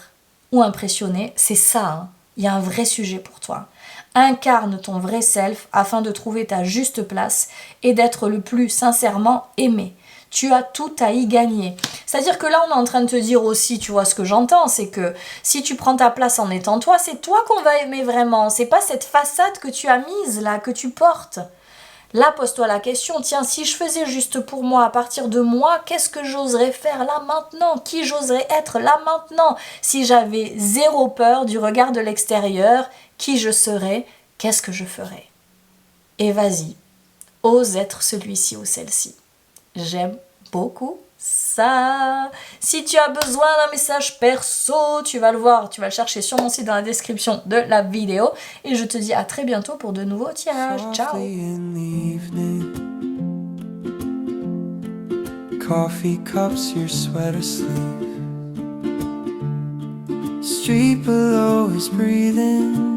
ou impressionner. C'est ça, hein. Il y a un vrai sujet pour toi. Incarne ton vrai self afin de trouver ta juste place et d'être le plus sincèrement aimé. Tu as tout à y gagner. C'est-à-dire que là, on est en train de te dire aussi, tu vois, ce que j'entends, c'est que si tu prends ta place en étant toi, c'est toi qu'on va aimer vraiment. C'est pas cette façade que tu as mise là, que tu portes. Là, pose-toi la question, tiens, si je faisais juste pour moi, à partir de moi, qu'est-ce que j'oserais faire là maintenant? Qui j'oserais être là maintenant? Si j'avais zéro peur du regard de l'extérieur, qui je serais? Qu'est-ce que je ferais? Et vas-y, ose être celui-ci ou celle-ci. J'aime beaucoup ça. Si tu as besoin d'un message perso, tu vas le voir, tu vas le chercher sur mon site dans la description de la vidéo. Et je te dis à très bientôt pour de nouveaux tirages. Ciao. Coffee cups, your sweater sleeve. Street below is breathing.